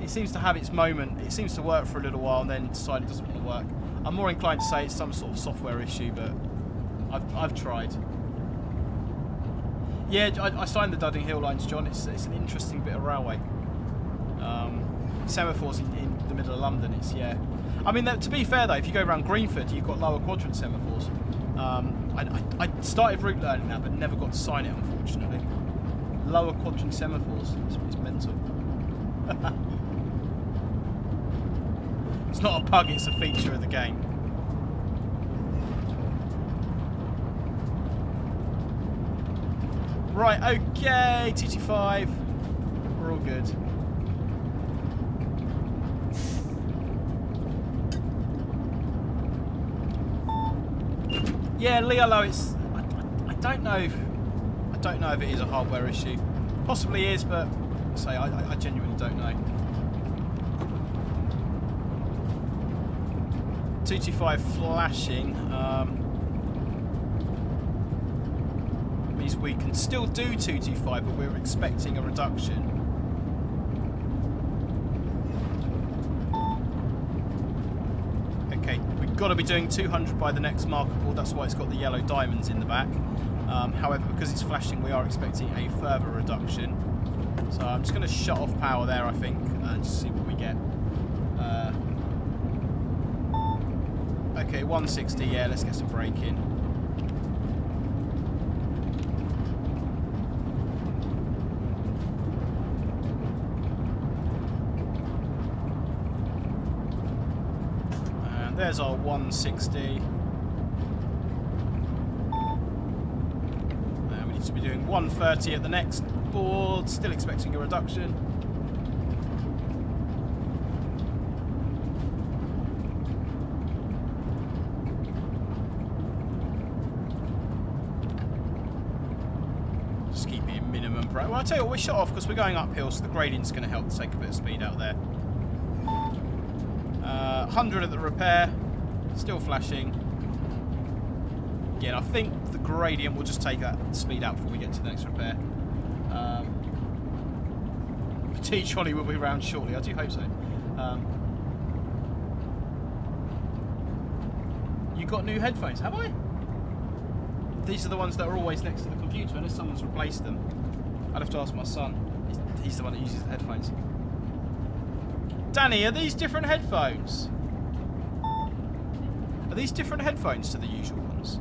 It seems to have its moment. It seems to work for a little while and then decide it doesn't want to work. I'm more inclined to say it's some sort of software issue, but I've tried. Yeah, I signed the Dudding Hill lines, John. It's an interesting bit of railway. Semaphores in the middle of London. Yeah. I mean, to be fair though, if you go around Greenford, you've got lower quadrant semaphores. I started route learning that, but never got to sign it, unfortunately. Lower quadrant semaphores. It's mental. It's not a bug, it's a feature of the game. Right, okay, 225. We're all good. Yeah, Leo, it's... I don't know. I don't know if it is a hardware issue. Possibly is, but say I genuinely don't know. 225 flashing means we can still do 225, but we're expecting a reduction. Okay, we've got to be doing 200 by the next marker board. That's why it's got the yellow diamonds in the back. However, because it's flashing, we are expecting a further reduction. So I'm just going to shut off power there, I think, and just see what we get. Okay, 160, yeah, let's get some brake in. And there's our 160. And we need to be doing 130 at the next board, still expecting a reduction. Well, I'll tell you what, we shut off because we're going uphill, so the gradient's going to help to take a bit of speed out there. 100 at the repair, still flashing. Again, I think the gradient will just take that speed out before we get to the next repair. T-Trolley will be around shortly, I do hope so. You got new headphones, have I? These are the ones that are always next to the computer, unless someone's replaced them. I'd have to ask my son. He's the one that uses the headphones. Danny, are these different headphones? Are these different headphones to the usual ones?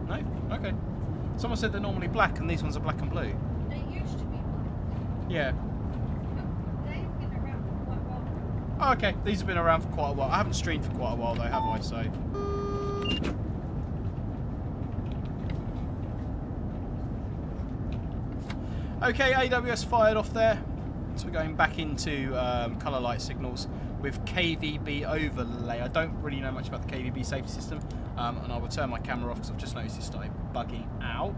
No? Okay. Someone said they're normally black and these ones are black and blue. They used to be black. Yeah. But they've been around for quite a while. Oh, okay. These have been around for quite a while. I haven't streamed for quite a while though, have I? So... Okay, AWS fired off there, so we're going back into colour light signals with KVB overlay. I don't really know much about the KVB safety system, and I will turn my camera off because I've just noticed it started bugging out.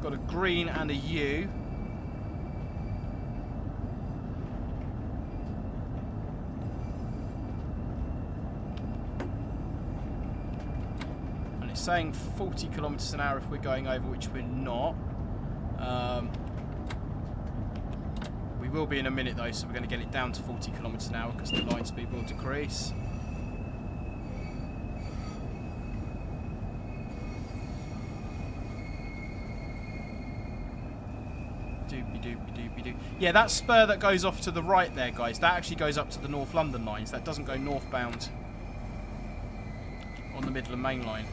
Got a green and a U. Saying 40 kilometers an hour if we're going over, which we're not. We will be in a minute though, so we're going to get it down to 40 kilometers an hour because the line speed will decrease. Yeah, that spur that goes off to the right there, guys, that actually goes up to the North London lines. That doesn't go northbound on the Midland Main Line.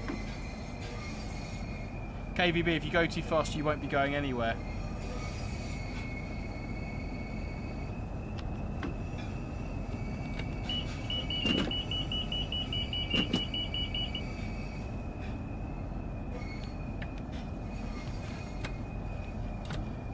KVB, if you go too fast, you won't be going anywhere.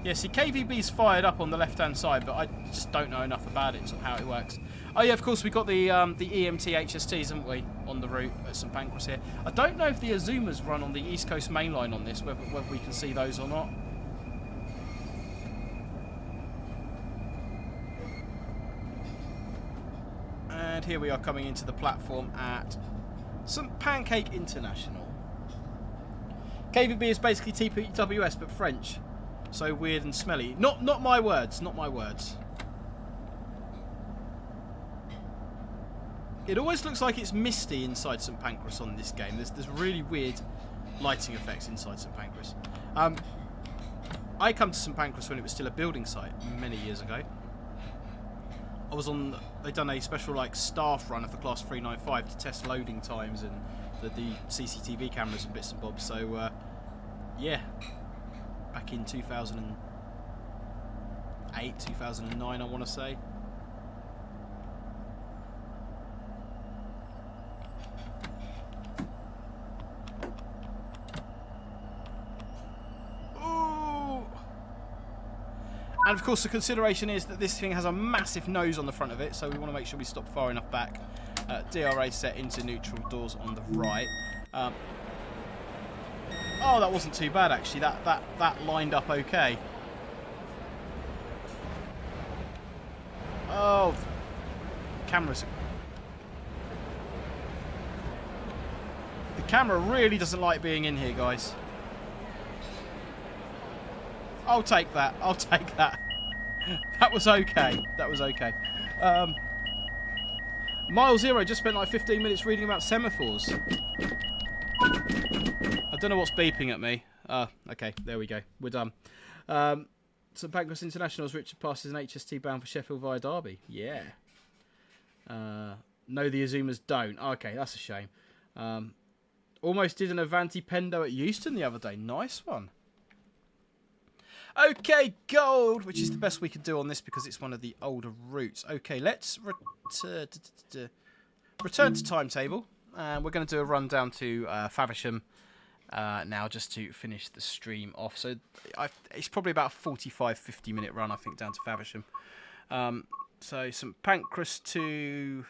Yeah, see, KVB's fired up on the left-hand side, but I just don't know enough about it, so how it works. Oh yeah, of course, we've got the EMT HSTs, haven't we, on the route at St Pancras here. I don't know if the Azumas run on the East Coast Main Line on this, whether we can see those or not. And here we are coming into the platform at St Pancras International. KVB is basically TPWS, but French. So weird and smelly. Not my words. Not my words. It always looks like it's misty inside St Pancras on this game. There's really weird lighting effects inside St Pancras. I come to St Pancras when it was still a building site many years ago. I was on. They'd done a special like staff run of the Class 395 to test loading times and the CCTV cameras and bits and bobs. So yeah. Back in 2008, 2009, I want to say. Ooh. And of course the consideration is that this thing has a massive nose on the front of it, so we want to make sure we stop far enough back. DRA set into neutral, doors on the right. Oh, that wasn't too bad actually. That lined up okay. Oh, cameras. The camera really doesn't like being in here, guys. I'll take that. I'll take that. That was okay. That was okay. Mile Zero just spent like 15 minutes reading about semaphores. I don't know what's beeping at me. Okay, there we go. We're done. St Pancras International as Richard passes an HST bound for Sheffield via Derby. Yeah. No, the Azumas don't. Okay, that's a shame. Almost did an Avanti Pendo at Euston the other day. Nice one. Okay, gold, which is the best we can do on this because it's one of the older routes. Okay, let's return to timetable. And we're going to do a run down to Faversham now just to finish the stream off. So it's probably about a 45-50 minute run, I think, down to Faversham. So St Pancras to...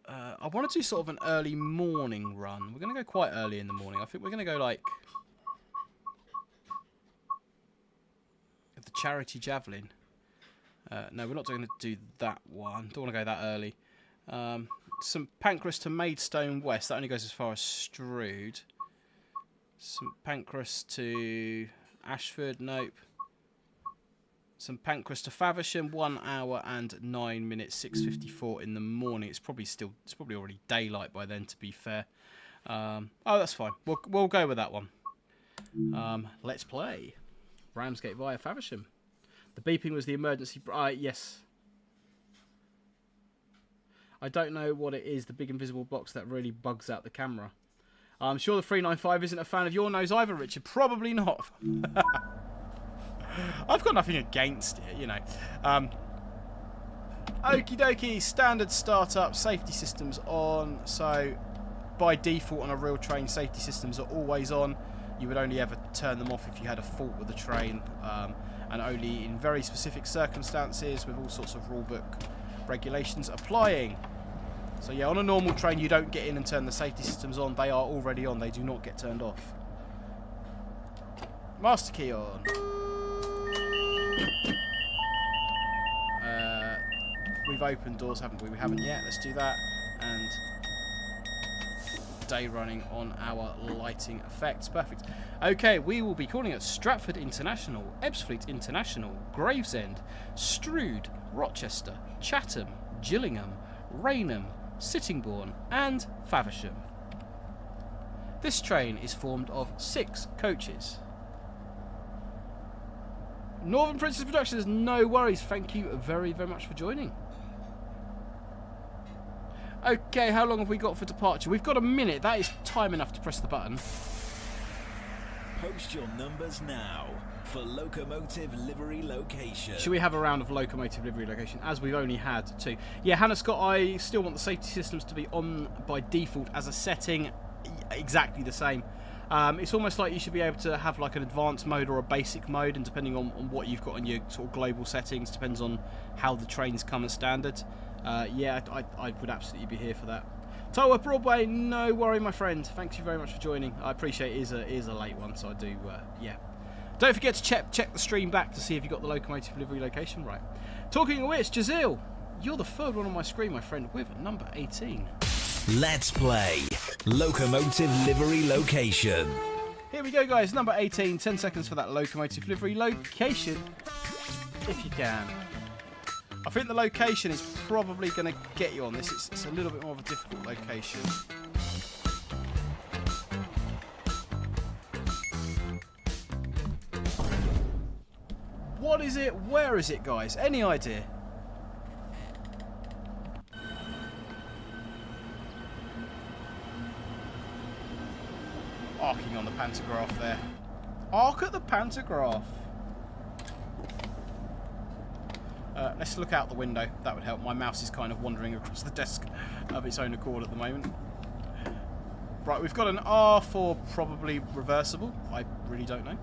I want to do sort of an early morning run. We're going to go quite early in the morning. I think we're going to go like... the Charity Javelin. No, we're not going to do that one. Don't want to go that early. St Pancras to Maidstone West. That only goes as far as Strood. St Pancras to Ashford. Nope. St Pancras to Faversham. 1 hour and 9 minutes. 6:54 in the morning. It's probably already daylight by then, to be fair. Oh, that's fine. We'll go with that one. Let's play. Ramsgate via Faversham. The beeping was the emergency. Yes. I don't know what it is, the big invisible box that really bugs out the camera. I'm sure the 395 isn't a fan of your nose either, Richard. Probably not. I've got nothing against it, you know. Okie dokie, standard startup, safety systems on. So, by default on a real train, safety systems are always on. You would only ever turn them off if you had a fault with the train. And only in very specific circumstances with all sorts of rulebook regulations applying. So yeah, on a normal train you don't get in and turn the safety systems on. They are already on. They do not get turned off. Master key on. We've opened doors, haven't we? We haven't yet. Let's do that. And day running on our lighting effects. Perfect. Okay, we will be calling at Stratford International, Ebbsfleet International, Gravesend, Strood, Rochester, Chatham, Gillingham, Rainham, Sittingbourne and Faversham. This train is formed of 6 coaches. Northern Princess Productions, no worries. Thank you very, very much for joining. Okay, how long have we got for departure? We've got a minute. That is time enough to press the button. Post your numbers now for Locomotive Livery Location. Should we have a round of Locomotive Livery Location, as we've only had two? Yeah, Hannah Scott, I still want the safety systems to be on by default as a setting, exactly the same. It's almost like you should be able to have like an advanced mode or a basic mode, and depending on what you've got on your sort of global settings, depends on how the trains come as standard. Yeah, I would absolutely be here for that. Tower Broadway, no worry, my friend. Thank you very much for joining. I appreciate it is a late one, so I do, yeah. Don't forget to check the stream back to see if you got the Locomotive Livery Location right. Talking of which, Jazeel, you're the third one on my screen, my friend, with number 18. Let's play Locomotive Livery Location. Here we go, guys. Number 18. 10 seconds for that Locomotive Livery Location, if you can. I think the location is probably going to get you on this. It's a little bit more of a difficult location. What is it? Where is it, guys? Any idea? Arcing on the pantograph there. Arc at the pantograph. Let's look out the window. That would help. My mouse is kind of wandering across the desk of its own accord at the moment. Right, we've got an R4 probably reversible. I really don't know.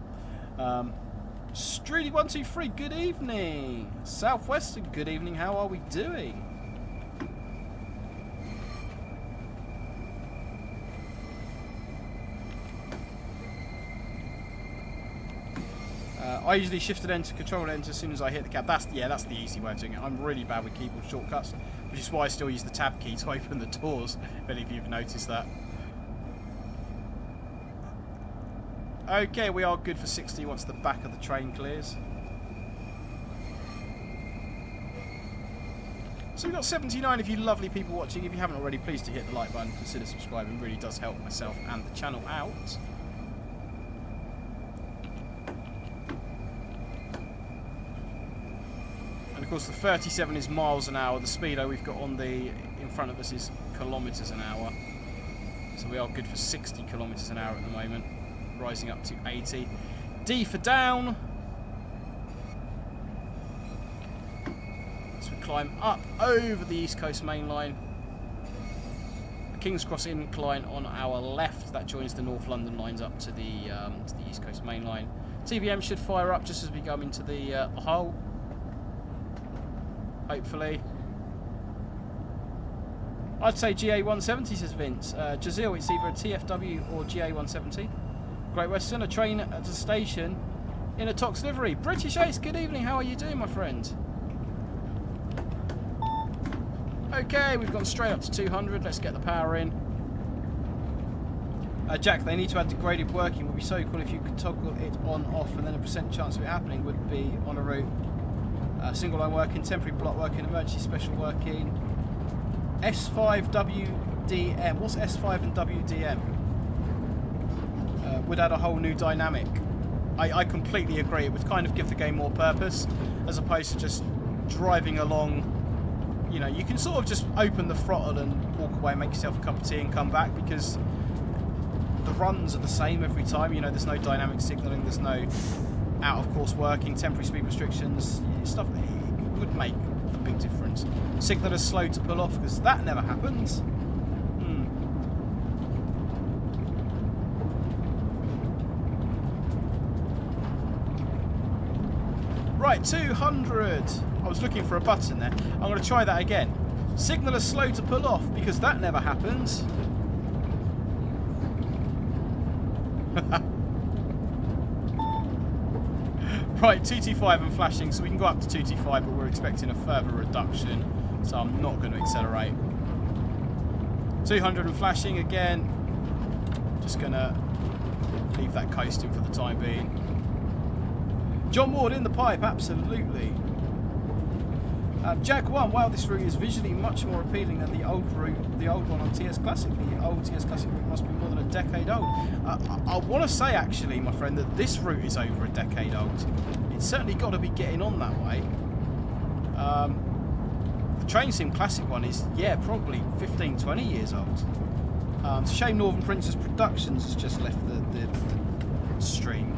Streety123, good evening. Southwestern, good evening. How are we doing? I usually shift and enter, control and enter as soon as I hit the cab. That's the easy way of doing it. I'm really bad with keyboard shortcuts, which is why I still use the tab key to open the doors, if any of you have noticed that. Okay, we are good for 60 once the back of the train clears. So we've got 79 of you lovely people watching. If you haven't already, please do hit the like button, consider subscribing. It really does help myself and the channel out. And of course the 37 is miles an hour. The speedo we've got on the in front of us is kilometres an hour. So we are good for 60 kilometres an hour at the moment, rising up to 80. D for down. As we climb up over the East Coast main line. The King's Cross incline on our left. That joins the North London lines up to the East Coast main line. TVM should fire up just as we come into the Hull. Hopefully. I'd say GA170, says Vince. Jazeel, it's either a TFW or GA170. Great Western, a train at a station in a Tox livery. British Ace, good evening. How are you doing, my friend? Okay, we've gone straight up to 200. Let's get the power in. Jack, they need to add degraded working. It would be so cool if you could toggle it on, off, and then a % chance of it happening would be on a route. Single line working, temporary block working, emergency special working. S5 WDM. What's S5 and WDM? Would add a whole new dynamic. I completely agree. It would kind of give the game more purpose as opposed to just driving along. You know, you can sort of just open the throttle and walk away, make yourself a cup of tea and come back, because the runs are the same every time. You know, there's no dynamic signalling, there's no out of course working, temporary speed restrictions, stuff that would make a big difference. Signallers slow to pull off, because that never happens. Right, 200. I was looking for a button there. I'm going to try that again. Signallers slow to pull off, because that never happens. Right, 225 and flashing, so we can go up to 225, but we're expecting a further reduction, so I'm not going to accelerate. 200 and flashing again. Just going to leave that coasting for the time being. John Ward in the pipe, absolutely. Jack 1, wow, this route is visually much more appealing than the old route, the old one on TS Classic. The old TS Classic route must be more than a decade old. I want to say, actually, my friend, that this route is over a decade old. it's certainly got to be getting on that way. The Train Sim Classic one is, yeah, probably 15, 20 years old. It's a shame Northern Princess Productions has just left the stream,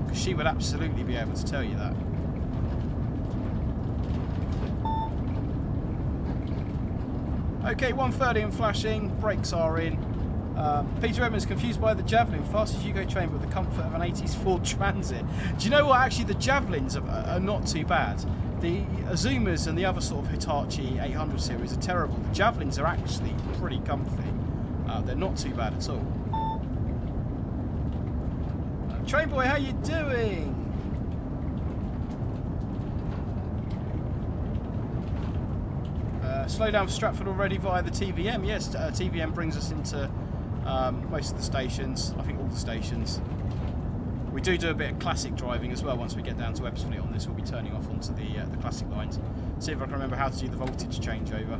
because she would absolutely be able to tell you that. Okay, 1:30 and flashing, brakes are in. Peter Evans confused by the Javelin, fastest UK train with the comfort of an 80s Ford Transit. Do you know what? Actually, the Javelins are not too bad. The Azumas and the other sort of Hitachi 800 series are terrible. The Javelins are actually pretty comfy. They're not too bad at all. Train boy, how you doing? Slow down for Stratford already via the TVM. Yes, TVM brings us into most of the stations. I think all the stations. We do a bit of classic driving as well. Once we get down to Ebbsfleet on this, we'll be turning off onto the classic lines. See if I can remember how to do the voltage changeover.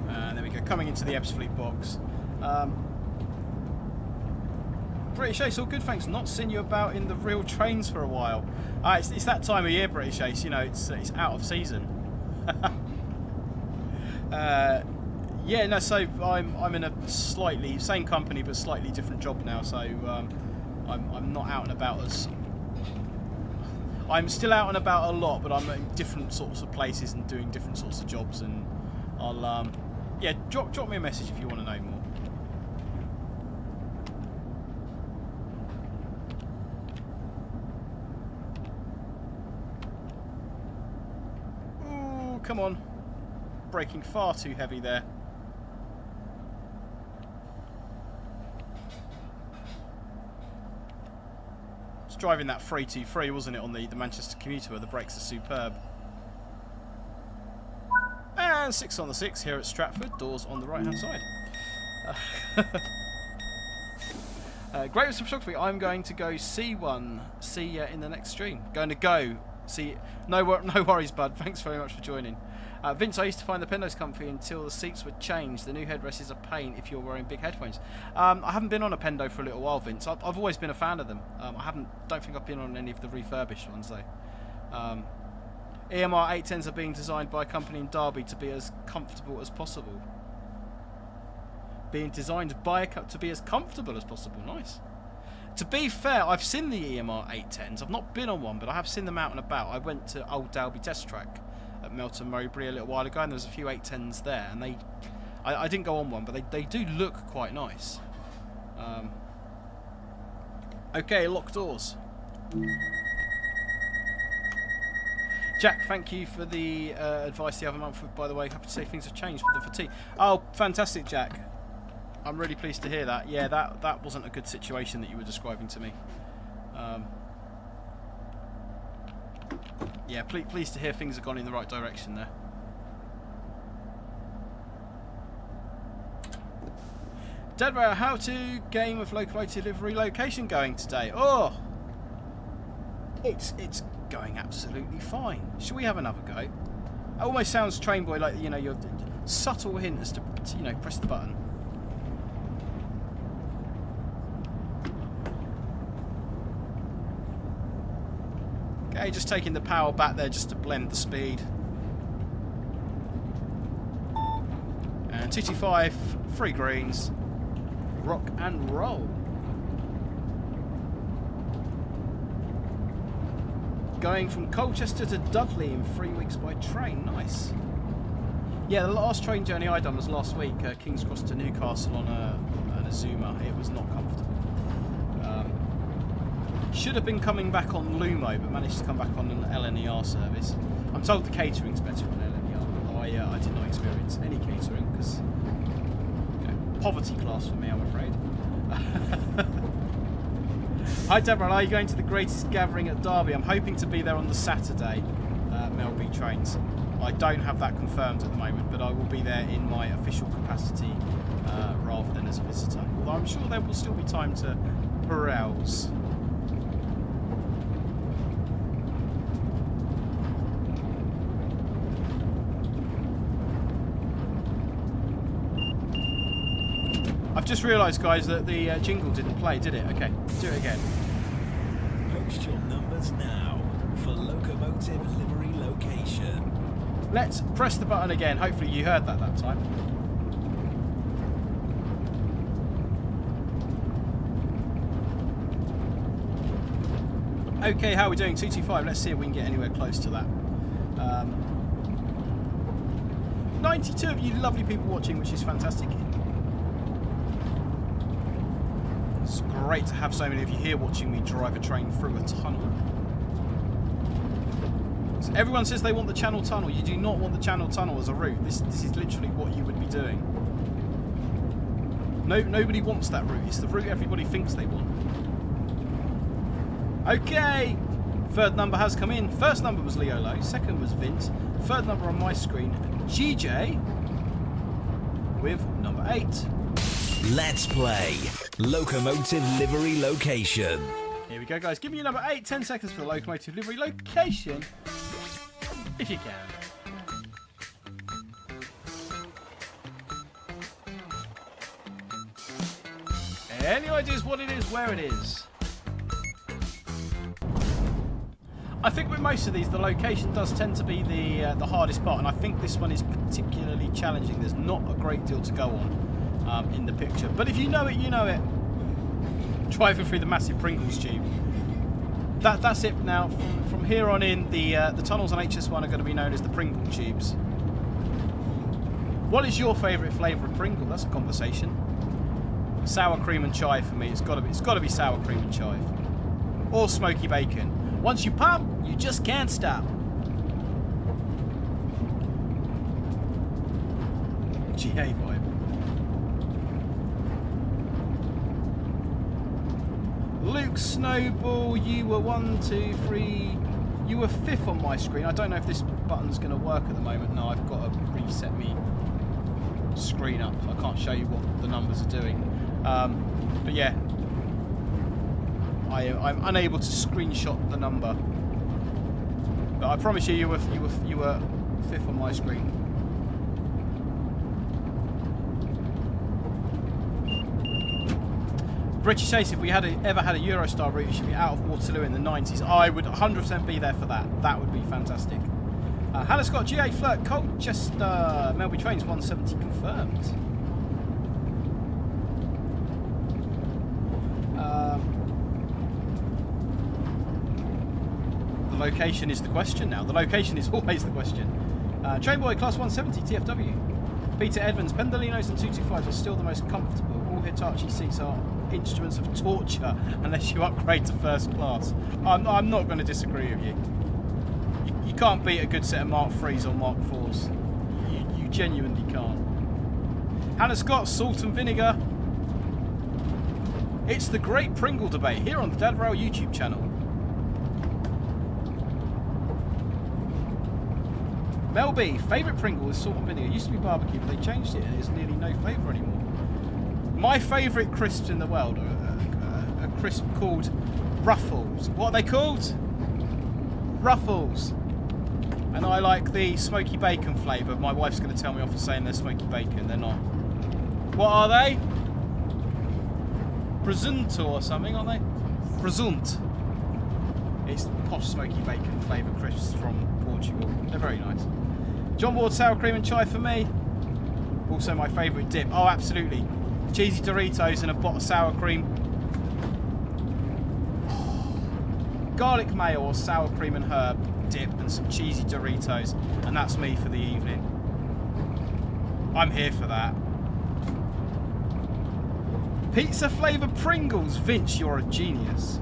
And there we go, coming into the Ebbsfleet box. British Ace, all good, thanks. Not seen you about in the real trains for a while. It's that time of year, British Ace. You know, it's out of season. Yeah, no. So I'm in a slightly same company but slightly different job now. So I'm not out and about as. I'm still out and about a lot, but I'm in different sorts of places and doing different sorts of jobs. And I'll yeah, drop me a message if you want to know more. Come on, braking far too heavy there. It's driving that 323, wasn't it, on the Manchester commuter where the brakes are superb. And 6 on the 6 here at Stratford, doors on the right hand side. Great photography. I'm going to go see one. See you in the next stream. Going to go. See, no worries, bud. Thanks very much for joining. Vince, I used to find the Pendos comfy until the seats were changed. The new headrest is a pain if you're wearing big headphones. I haven't been on a Pendo for a little while, Vince. I've always been a fan of them. Don't think I've been on any of the refurbished ones though. EMR 810s are being designed by a company in Derby to be as comfortable as possible. Being designed by to be as comfortable as possible. Nice. To be fair, I've seen the EMR 810s. I've not been on one, but I have seen them out and about. I went to Old Dalby Test Track at Melton Mowbray a little while ago, and there was a few 810s there, and I didn't go on one, but they do look quite nice. Okay, locked doors. Jack, thank you for the advice the other month, by the way. Happy to say things have changed for the fatigue. Oh, fantastic, Jack. I'm really pleased to hear that. Yeah, that wasn't a good situation that you were describing to me. Yeah, pleased to hear things have gone in the right direction there. Deadware, how to game of Locomotive Livery Location going today? Oh, it's going absolutely fine. Shall we have another go? It almost sounds train boy like, you know, your subtle hint as to you know, press the button. Okay, just taking the power back there just to blend the speed. And 225, 3 greens, rock and roll. Going from Colchester to Dudley in 3 weeks by train, nice. Yeah, the last train journey I done was last week, King's Cross to Newcastle on an Azuma. It was not comfortable. Should have been coming back on Lumo, but managed to come back on an LNER service. I'm told the catering's better on LNER, although I did not experience any catering because, you know, poverty class for me, I'm afraid. Hi Deborah, are you going to the greatest gathering at Derby? I'm hoping to be there on the Saturday, Melby Trains. I don't have that confirmed at the moment, but I will be there in my official capacity rather than as a visitor. Although I'm sure there will still be time to peruse. just realised, guys, that the jingle didn't play, did it? Okay, do it again. Post your numbers now for Locomotive Livery Location. Let's press the button again. Hopefully you heard that time. Okay, how are we doing? 225. Let's see if we can get anywhere close to that. 92 of you lovely people watching, which is fantastic. It's great to have so many of you here watching me drive a train through a tunnel. So everyone says they want the Channel Tunnel. You do not want the Channel Tunnel as a route. This is literally what you would be doing. Nobody wants that route. It's the route everybody thinks they want. Okay, third number has come in. First number was Leolo, second was Vince. Third number on my screen, GJ, with number 8. Let's play Locomotive Livery Location. Here we go, guys. Give me your number 8. 10 seconds for the Locomotive Livery Location, if you can. Any ideas what it is, where it is? I think with most of these, the location does tend to be the hardest part, and I think this one is particularly challenging. There's not a great deal to go on in the picture, but if you know it, you know it. Driving through the massive Pringles tube. That's it now. From here on in, the tunnels on HS1 are going to be known as the Pringle tubes. What is your favourite flavour of Pringle? That's a conversation. Sour cream and chive for me. It's got to be sour cream and chive, or smoky bacon. Once you pop, you just can't stop. GA vibe. Luke Snowball, you were 1, 2, 3. You were 5th on my screen. I don't know if this button's going to work at the moment. No, I've got to reset me screen up. I can't show you what the numbers are doing. But yeah. I'm unable to screenshot the number, but I promise you, you were 5th on my screen. British Ace, if we ever had a Eurostar route, it should be out of Waterloo in the 90s. I would 100% be there for that. That would be fantastic. Hannah Scott, GA Flirt, Colchester, Melby Trains 170 confirmed. Location is the question now. The location is always the question. Trainboy Class 170 TFW. Peter Edmonds, Pendolinos and 225s are still the most comfortable. All Hitachi seats are instruments of torture unless you upgrade to first class. I'm not going to disagree with you. You can't beat a good set of Mark 3s or Mark 4s. You genuinely can't. Hannah Scott, Salt and Vinegar. It's the Great Pringle Debate here on the Dad Rail YouTube channel. Mel B, favourite Pringle is salt and vinegar. It used to be barbecue, but they changed it and there's nearly no flavour anymore. My favourite crisps in the world are a crisp called Ruffles. What are they called? Ruffles. And I like the smoky bacon flavour. My wife's going to tell me off for saying they're smoky bacon. They're not. What are they? Presunto or something, aren't they? Presunt. It's posh smoky bacon flavour crisps from Portugal. They're very nice. John Ward, sour cream and chai for me. Also my favourite dip. Oh, absolutely. Cheesy Doritos and a pot of sour cream. Garlic mayo or sour cream and herb dip and some cheesy Doritos. And that's me for the evening. I'm here for that. Pizza flavoured Pringles. Vince, you're a genius.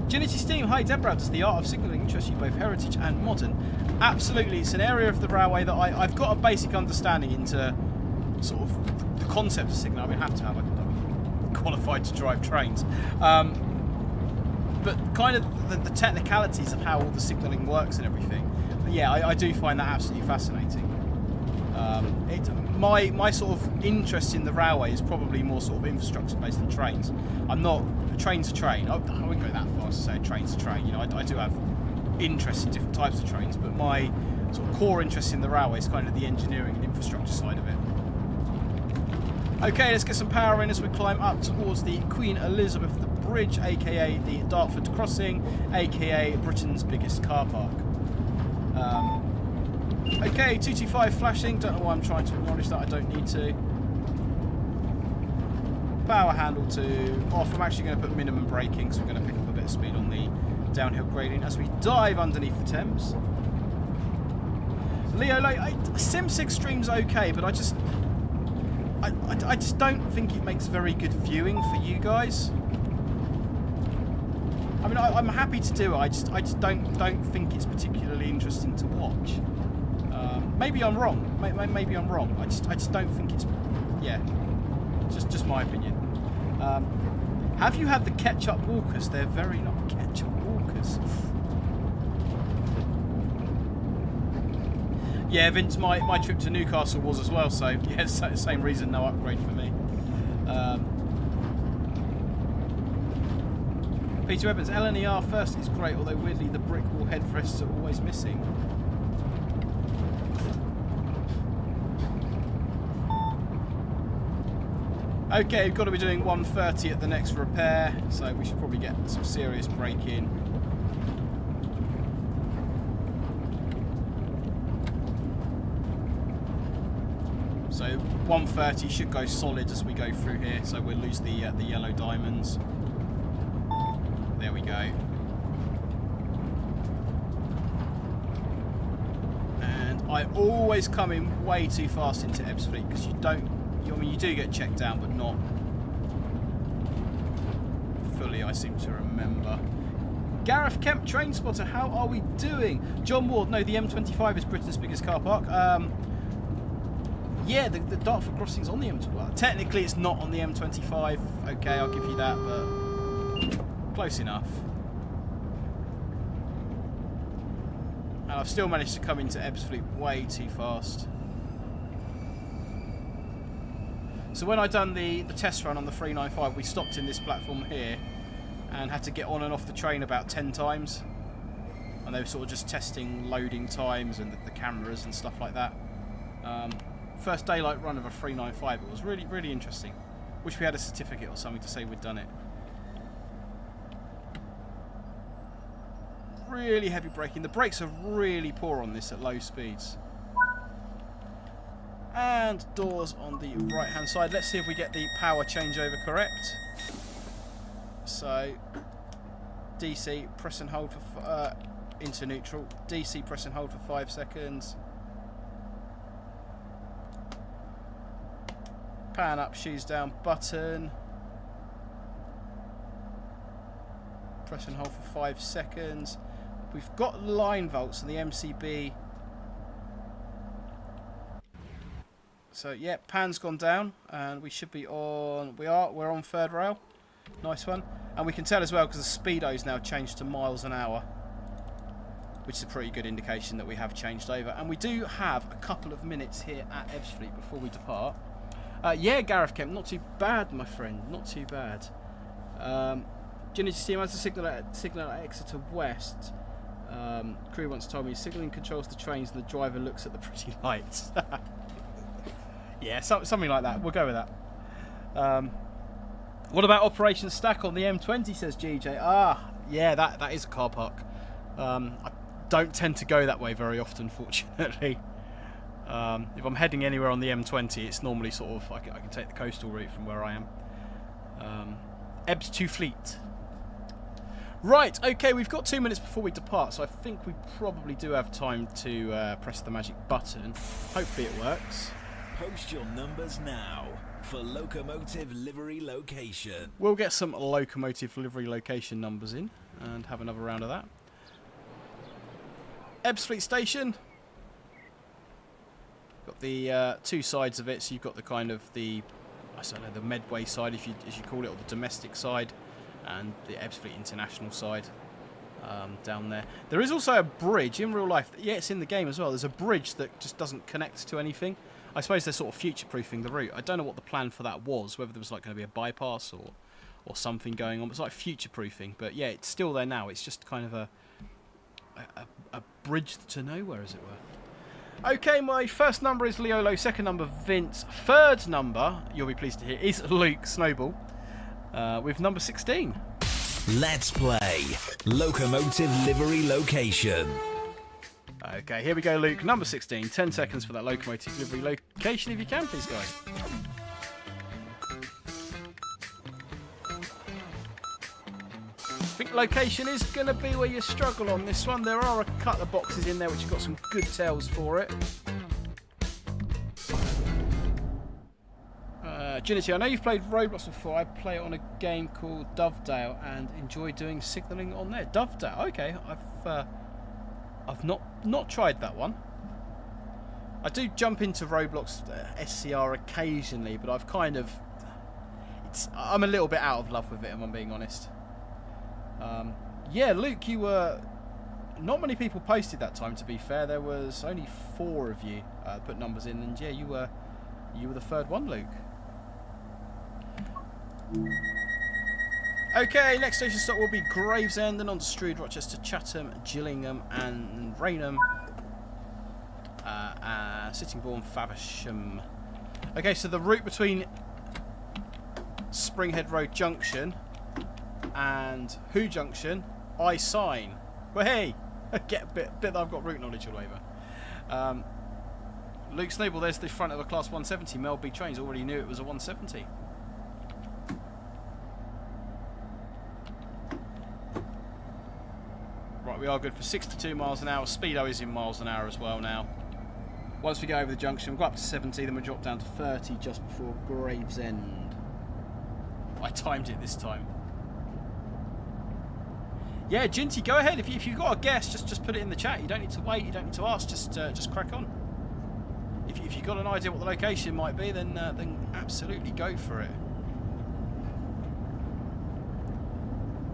Ginity Steam, hi Deborah, does the art of signalling interest you both heritage and modern? Absolutely, it's an area of the railway that I've got a basic understanding into sort of the concept of signalling. I mean, I have to have, I'm qualified to drive trains. But kind of the technicalities of how all the signalling works and everything. But yeah, I do find that absolutely fascinating. My sort of interest in the railway is probably more sort of infrastructure based than trains. I'm not a train to train. I wouldn't go that far to say a train to train. You know, I do have interest in different types of trains, but my sort of core interest in the railway is kind of the engineering and infrastructure side of it. Okay, let's get some power in as we climb up towards the Queen Elizabeth Bridge, aka the Dartford Crossing, aka Britain's biggest car park. Okay, 225 flashing. Don't know why I'm trying to acknowledge that. I don't need to. Power handle to off. I'm actually going to put minimum braking, so we're going to pick up a bit of speed on the downhill gradient as we dive underneath the Thames. Leo, like, Sims Extreme's okay, but I just don't think it makes very good viewing for you guys. I mean, I'm happy to do it. I just don't think it's particularly interesting to watch. Maybe I'm wrong. Maybe I'm wrong. I just don't think it's. Yeah, just my opinion. Have you had the ketchup walkers? They're very not ketchup walkers. Yeah, Vince, my trip to Newcastle was as well. So yeah, same reason, no upgrade for me. Peter Evans, LNER first is great, although weirdly the brick wall headrests are always missing. Okay, we've got to be doing 130 at the next repair, so we should probably get some serious braking. So 130 should go solid as we go through here, so we'll lose the yellow diamonds. There we go. And I always come in way too fast into Ebbsfleet because you do get checked down, but not fully, I seem to remember. Gareth Kemp, train spotter, how are we doing? John Ward, no, the M25 is Britain's biggest car park. Yeah, the Dartford crossing's on the M25. Well, technically it's not on the M25. Okay, I'll give you that, but close enough. And I've still managed to come into Ebbsfleet way too fast. So when I done the test run on the 395, we stopped in this platform here and had to get on and off the train about 10 times. And they were sort of just testing loading times and the cameras and stuff like that. First daylight run of a 395. It was really, really interesting. Wish we had a certificate or something to say we'd done it. Really heavy braking. The brakes are really poor on this at low speeds. And doors on the right hand side. Let's see if we get the power changeover correct. So DC, press and hold for into neutral. DC, press and hold for 5 seconds. Pan up, shoes down button. Press and hold for 5 seconds. We've got line volts and the MCB. So yeah, pan's gone down, and we should be on. We're on third rail. Nice one. And we can tell as well because the speedo's now changed to miles an hour, which is a pretty good indication that we have changed over. And we do have a couple of minutes here at Ebbsfleet before we depart. Yeah, Gareth Kemp, not too bad, my friend. Not too bad. Do you need to see him as a signal at Exeter West? Crew once told me signalling controls the trains and the driver looks at the pretty lights. Yeah, something like that. We'll go with that. What about Operation Stack on the M20, says GJ? Ah, yeah, that is a car park. I don't tend to go that way very often, fortunately. If I'm heading anywhere on the M20, it's normally sort of, I can take the coastal route from where I am. Ebbsfleet. Right, okay, we've got 2 minutes before we depart, so I think we probably do have time to press the magic button. Hopefully it works. Post your numbers now for Locomotive Livery Location. We'll get some Locomotive Livery Location numbers in and have another round of that. Ebbsfleet Station. Got the two sides of it, so you've got the kind of the Medway side, as you call it, or the domestic side, and the Ebbsfleet International side down there. There is also a bridge in real life. Yeah, it's in the game as well. There's a bridge that just doesn't connect to anything. I suppose they're sort of future-proofing the route. I don't know what the plan for that was, whether there was like going to be a bypass or something going on. It's like future-proofing, but yeah, it's still there now. It's just kind of a bridge to nowhere, as it were. Okay, my first number is Leolo, second number Vince, third number, you'll be pleased to hear, is Luke Snowball, with number 16. Let's play Locomotive Livery Location. Okay, here we go, Luke. Number 16. 10 seconds for that Locomotive Livery Location, if you can, please, guys. I think location is going to be where you struggle on this one. There are a couple of boxes in there which have got some good tells for it. Ginity, I know you've played Roblox before. I play it on a game called Dovedale and enjoy doing signalling on there. Dovedale, okay. I've not tried that one. I do jump into Roblox SCR occasionally, but I've kind of... I'm a little bit out of love with it, if I'm being honest. Yeah, Luke, you were... Not many people posted that time, to be fair. There was only 4 of you put numbers in, and yeah, you were the third one, Luke. Okay, next station stop will be Gravesend, then on to Strood, Rochester, Chatham, Gillingham and Rainham, Sittingbourne, Faversham. Okay, so the route between Springhead Road Junction and Who Junction, I sign. Well, hey, get a bit that I've got route knowledge all over. Luke Snowball, there's the front of a Class 170. Mel B trains, already knew it was a 170. Right, we are good for 62 miles an hour. Speedo is in miles an hour as well now. Once we go over the junction, we'll go up to 70, then we drop down to 30 just before Gravesend. I timed it this time. Yeah, Ginty, go ahead. If you've got a guess, just put it in the chat. You don't need to wait. You don't need to ask. Just crack on. If you've got an idea what the location might be, then absolutely go for it.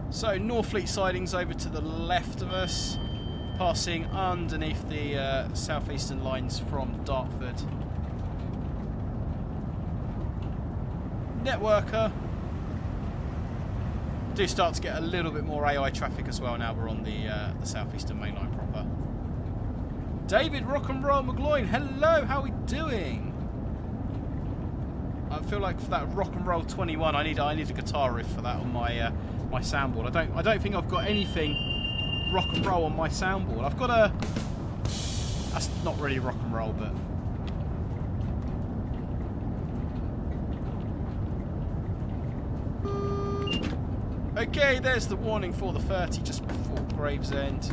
So Northfleet sidings over to the left of us, passing underneath the southeastern lines from Dartford. Networker. Do start to get a little bit more AI traffic as well now we're on the southeastern main line proper. David Rock and Roll McGloin, hello, how are we doing? I feel like for that Rock and Roll 21, I need a guitar riff for that on my my soundboard. I don't think I've got anything rock and roll on my soundboard. I've got a... That's not really rock and roll, but... Okay, there's the warning for the 30 just before Gravesend.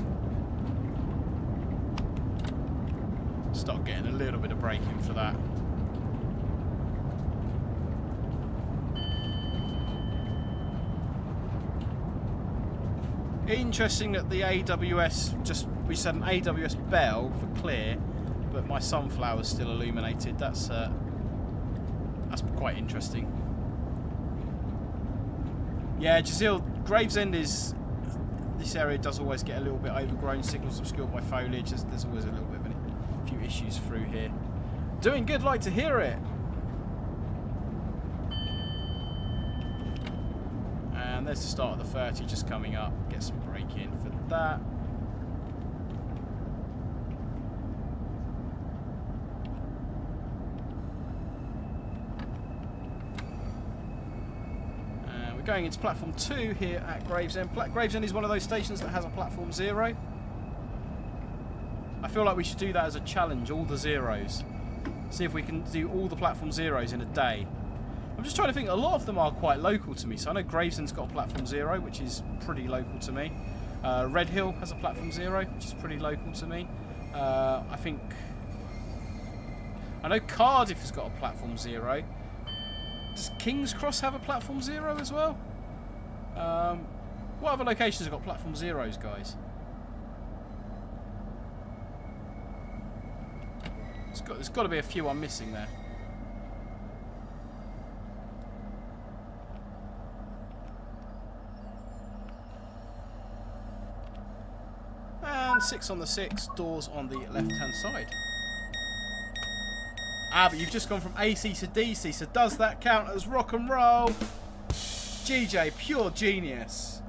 Start getting a little bit of braking for that. Interesting that the AWS we said an AWS bell for clear, but my sunflower's still illuminated. That's quite interesting. Yeah, Jazil, Gravesend is... This area does always get a little bit overgrown, signals obscured by foliage. There's always a little bit of a few issues through here. Doing good, like to hear it. And there's the start of the 30 just coming up. Get some brake in for that. We're going into platform 2 here at Gravesend. Gravesend is one of those stations that has a platform 0. I feel like we should do that as a challenge, all the zeros. See if we can do all the platform 0s in a day. I'm just trying to think, a lot of them are quite local to me. So I know Gravesend's got a platform 0, which is pretty local to me. Red Hill has a platform 0, which is pretty local to me. I know Cardiff has got a platform 0. Does King's Cross have a platform 0 as well? What other locations have got platform 0s, guys? There's got to be a few I'm missing there. And 6 on the 6, doors on the left-hand side. Ah, but you've just gone from AC to DC, so does that count as rock and roll? GJ, pure genius.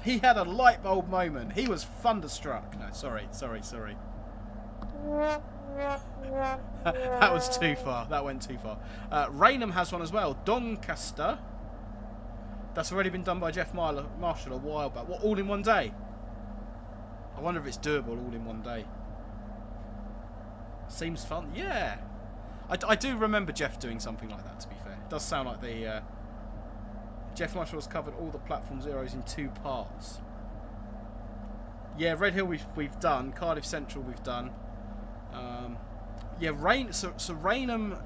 He had a light bulb moment. He was thunderstruck. No, sorry. That was too far. That went too far. Raynham has one as well. Doncaster. That's already been done by Jeff Marshall a while back. What, all in one day? I wonder if it's doable all in one day. Seems fun. Yeah. I do remember Jeff doing something like that, to be fair. It does sound like the... Jeff Marshall has covered all the Platform Zeros in 2 parts. Yeah, Red Hill we've done. Cardiff Central we've done. Yeah, so Raynham,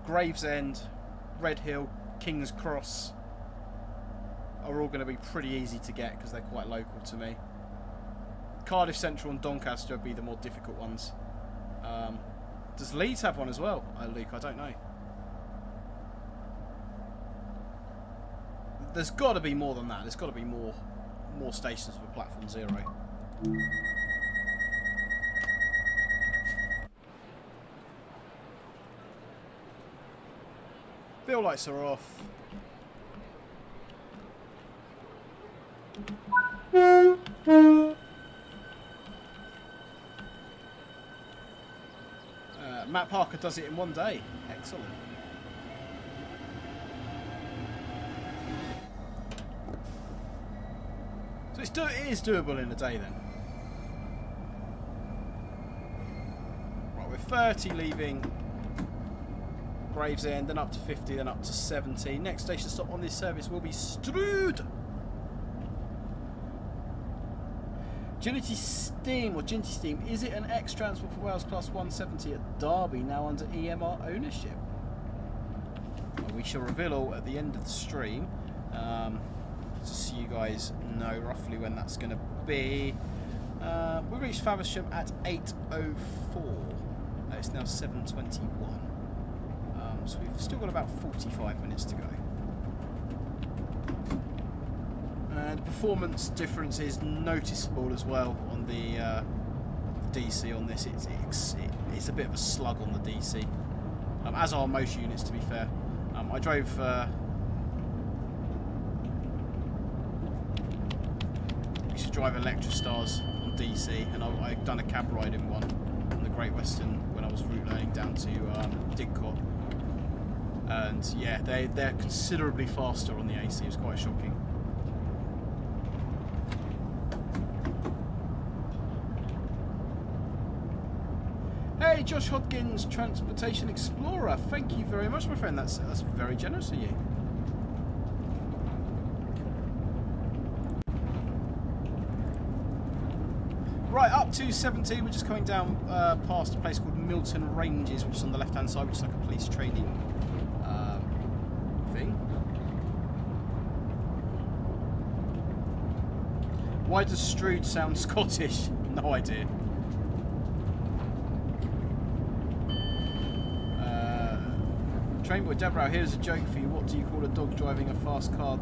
Gravesend, Red Hill, King's Cross are all going to be pretty easy to get because they're quite local to me. Cardiff Central and Doncaster would be the more difficult ones. Does Leeds have one as well, Luke? I don't know. There's got to be more than that. There's got to be more stations for Platform Zero. Fuel lights are off. Matt Parker does it in one day. Excellent. So it is doable in a day then. Right, we're 30 leaving Gravesend, then up to 50, then up to 70. Next station stop on this service will be Strood. Ginity Steam, is it an ex-transport for Wales Class 170 at Derby, now under EMR ownership? Well, we shall reveal all at the end of the stream, just so you guys know roughly when that's going to be. We reached Faversham at 8:04. It's now 7:21. So we've still got about 45 minutes to go. The performance difference is noticeable as well on the DC on this. It's a bit of a slug on the DC, as are most units, to be fair. I drove used to drive Electrostars on DC, and I've done a cab ride in one on the Great Western when I was route learning down to Didcot. And yeah, they're considerably faster on the AC. It was quite shocking. Hey, Josh Hodgins, Transportation Explorer. Thank you very much, my friend. That's very generous of you. Right, up to 17. We're just coming down past a place called Milton Ranges, which is on the left-hand side, which is like a police training thing. Why does Strood sound Scottish? No idea. Trainboy Deborah, here's a joke for you. What do you call a dog driving a fast car?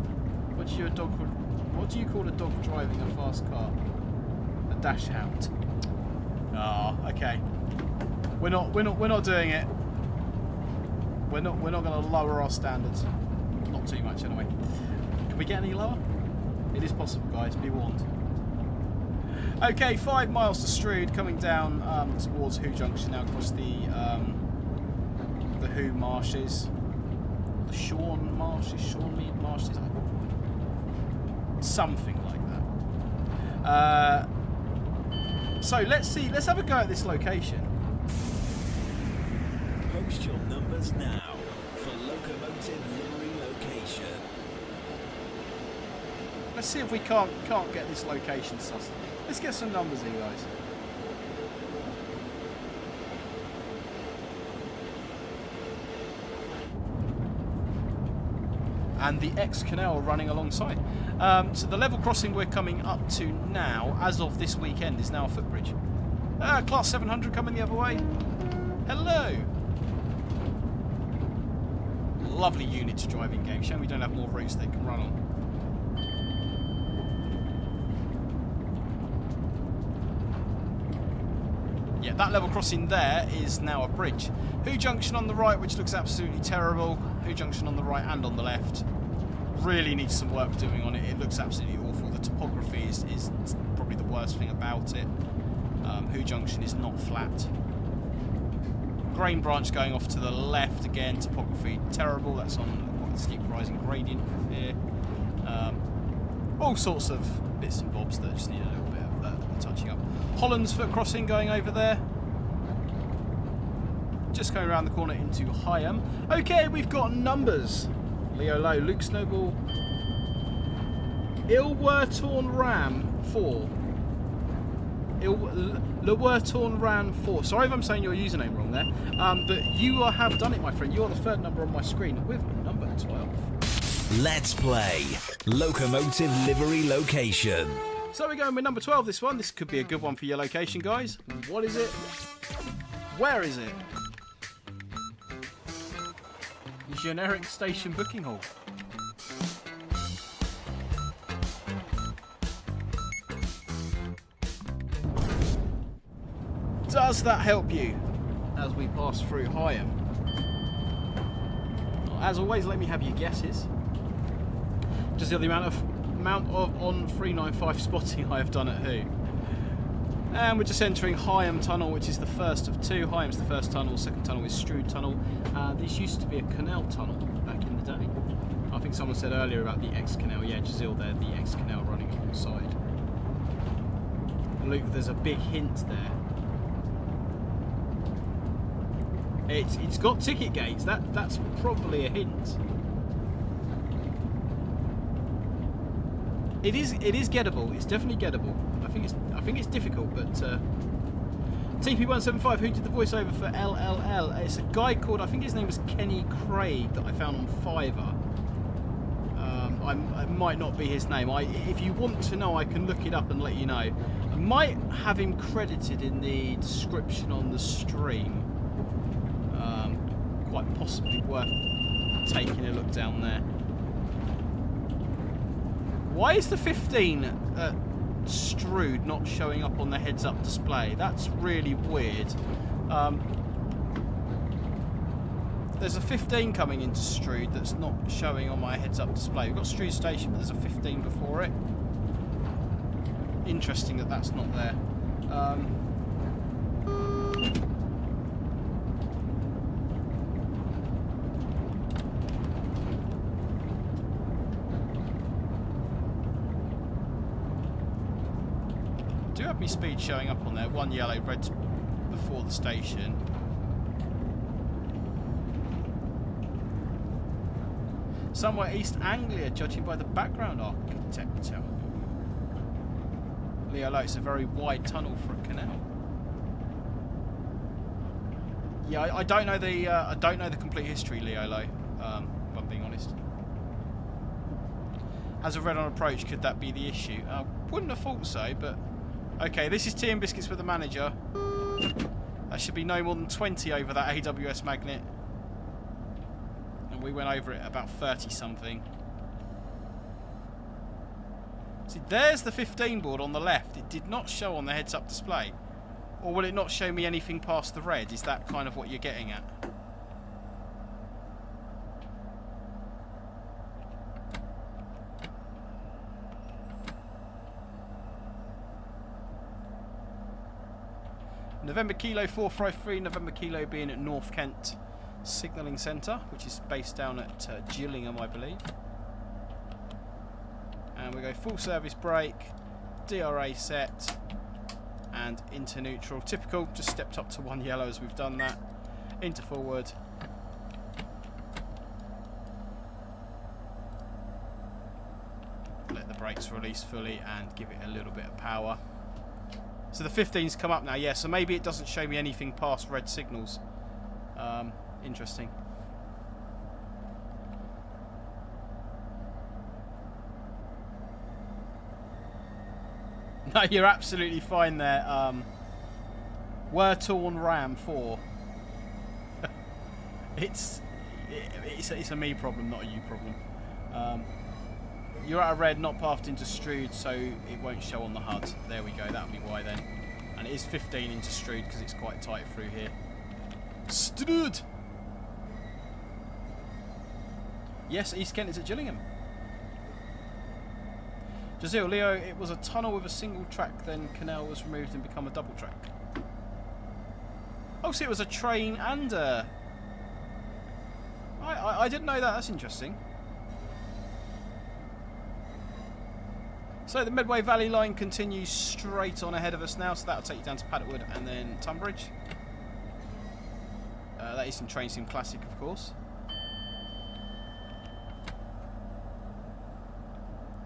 What do you call a dog driving a fast car? A dash hound. Ah, oh, okay. We're not doing it. We're not going to lower our standards. Not too much anyway. Can we get any lower? It is possible, guys. Be warned. Okay, 5 miles to Strood, coming down towards Who Junction now across the Who Marshes, the Sean Marshes, Sean Mead Marshes, something like that. So let's have a go at this location. Post your numbers now for Locomotive Livery Location. Let's see if we can't get this location sussed. Let's get some numbers here, guys. And the X-Canal running alongside. So the level crossing we're coming up to now, as of this weekend, is now a footbridge. Class 700 coming the other way. Hello. Lovely unit to drive in game. Shame we don't have more routes they can run on. Yeah, that level crossing there is now a bridge. Who Junction on the right, which looks absolutely terrible. Who Junction on the right and on the left. Really needs some work doing on it. It looks absolutely awful. The topography is probably the worst thing about it. Who Junction is not flat. Grain Branch going off to the left again. Topography terrible. That's on quite a steep rising gradient from here. All sorts of bits and bobs that just need a little bit of touching up. Hollandsfoot crossing going over there. Just going around the corner into Higham. Okay, we've got numbers. Leo Low, Luke Snowball, Ilwertorn Ram 4. Ilwertorn Ram 4. Sorry if I'm saying your username wrong there. But you have done it, my friend. You are the third number on my screen with number 12. Let's play Locomotive Livery Location. So we're going with number 12 this one. This could be a good one for your location, guys. What is it? Where is it? Generic station booking hall. Does that help you as we pass through Higham? As always, let me have your guesses. Just the amount of on 395 spotting I have done at who. And we're just entering Higham Tunnel, which is the first of two. Higham is the first tunnel, second tunnel is Strood Tunnel. This used to be a canal tunnel back in the day. I think someone said earlier about the X-Canal. Yeah, Jazil there, the X-Canal running alongside. Luke, there's a big hint there. It's got ticket gates. That's probably a hint. It is gettable. It's definitely gettable. I think it's difficult, but TP175, who did the voiceover for LLL? It's a guy called, I think his name was Kenny Craig, that I found on Fiverr. I might not be his name. If you want to know, I can look it up and let you know. I might have him credited in the description on the stream. Quite possibly worth taking a look down there. Why is the 15 at Strood not showing up on the heads-up display? That's really weird. There's a 15 coming into Strood that's not showing on my heads-up display. We've got Strood Station, but there's a 15 before it. Interesting that that's not there. Do have me speed showing up on there. One yellow, red before the station. Somewhere East Anglia, judging by the background architecture. Leo Low, it's a very wide tunnel for a canal. Yeah, I don't know the complete history, Leo Low. If I'm being honest. As a red on approach, could that be the issue? Wouldn't have thought so, but. Okay, this is Tea and Biscuits with the manager. That should be no more than 20 over that AWS magnet. And we went over it about 30 something. See, there's the 15 board on the left. It did not show on the heads-up display. Or will it not show me anything past the red? Is that kind of what you're getting at? November Kilo 453, November Kilo being at North Kent Signalling Centre, which is based down at Gillingham, I believe. And we go full service brake, DRA set, and into neutral. Typical, just stepped up to one yellow as we've done that. Into forward. Let the brakes release fully and give it a little bit of power. So the 15's come up now, yeah, so maybe it doesn't show me anything past red signals. Interesting. No, you're absolutely fine there. Wertorn Ram 4. It's a me problem, not a you problem. You're at a red, not pathed into Strood, so it won't show on the HUD. There we go, that'll be why then. And it is 15 into Strood because it's quite tight through here. Strood! Yes, East Kent is at Gillingham. Jazil, Leo, it was a tunnel with a single track, then canal was removed and become a double track. Oh, see, it was a train and a... I didn't know that. That's interesting. So the Medway Valley line continues straight on ahead of us now, so that'll take you down to Paddockwood and then Tunbridge. That is in Train Sim Classic, of course.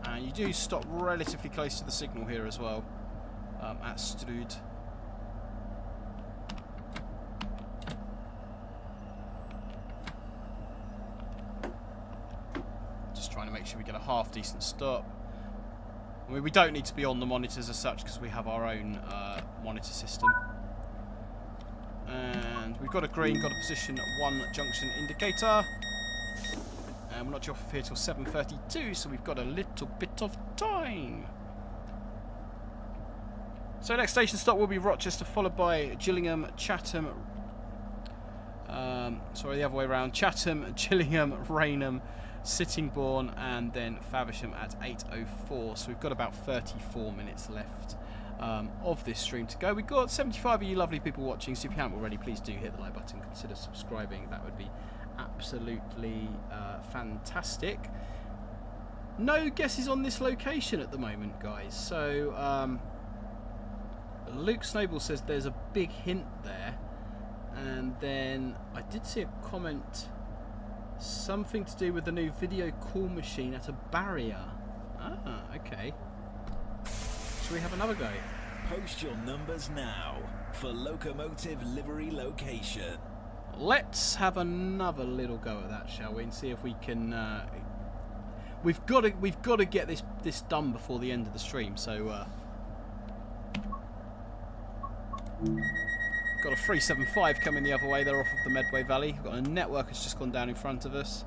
And you do stop relatively close to the signal here as well, at Strood. Just trying to make sure we get a half decent stop. I mean, we don't need to be on the monitors as such because we have our own monitor system. And we've got a green, got a position 1 junction indicator. And we're not due off here till 7:32, so we've got a little bit of time. So next station stop will be Rochester, followed by Gillingham, Chatham. Sorry, the other way around. Chatham, Gillingham, Rainham, Sittingbourne, and then Faversham at 8:04. So we've got about 34 minutes left of this stream to go. We've got 75 of you lovely people watching, so if you haven't already, please do hit the like button, consider subscribing. That would be absolutely fantastic. No guesses on this location at the moment, guys. So Luke Snowball says there's a big hint there, and then I did see a comment, something to do with the new video call machine at a barrier. Ah, okay. Shall we have another go? Post your numbers now for Locomotive Livery Location. Let's have another little go at that, shall we, and see if we can. We've got to get this done before the end of the stream. So got a 375 coming the other way. They're off of the Medway Valley. We've got a network that's just gone down in front of us.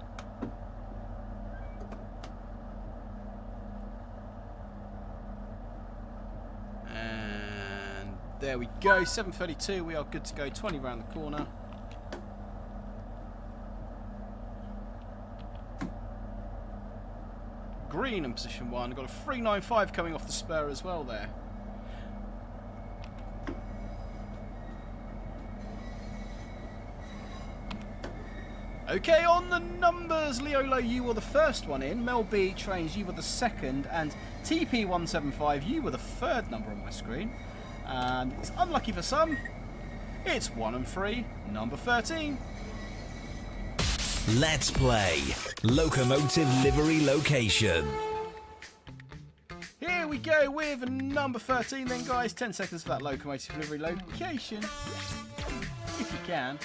And there we go. 7:32. We are good to go. 20 round the corner. Green in position 1. Got a 395 coming off the spur as well there. Okay, on the numbers, Leolo, you were the first one in. Mel B Trains, you were the second, and TP175, you were the third number on my screen. And it's unlucky for some. It's 1 and 3, number 13. Let's play Locomotive Livery Location. Here we go with number 13 then, guys. 10 seconds for that Locomotive Livery Location. If you can.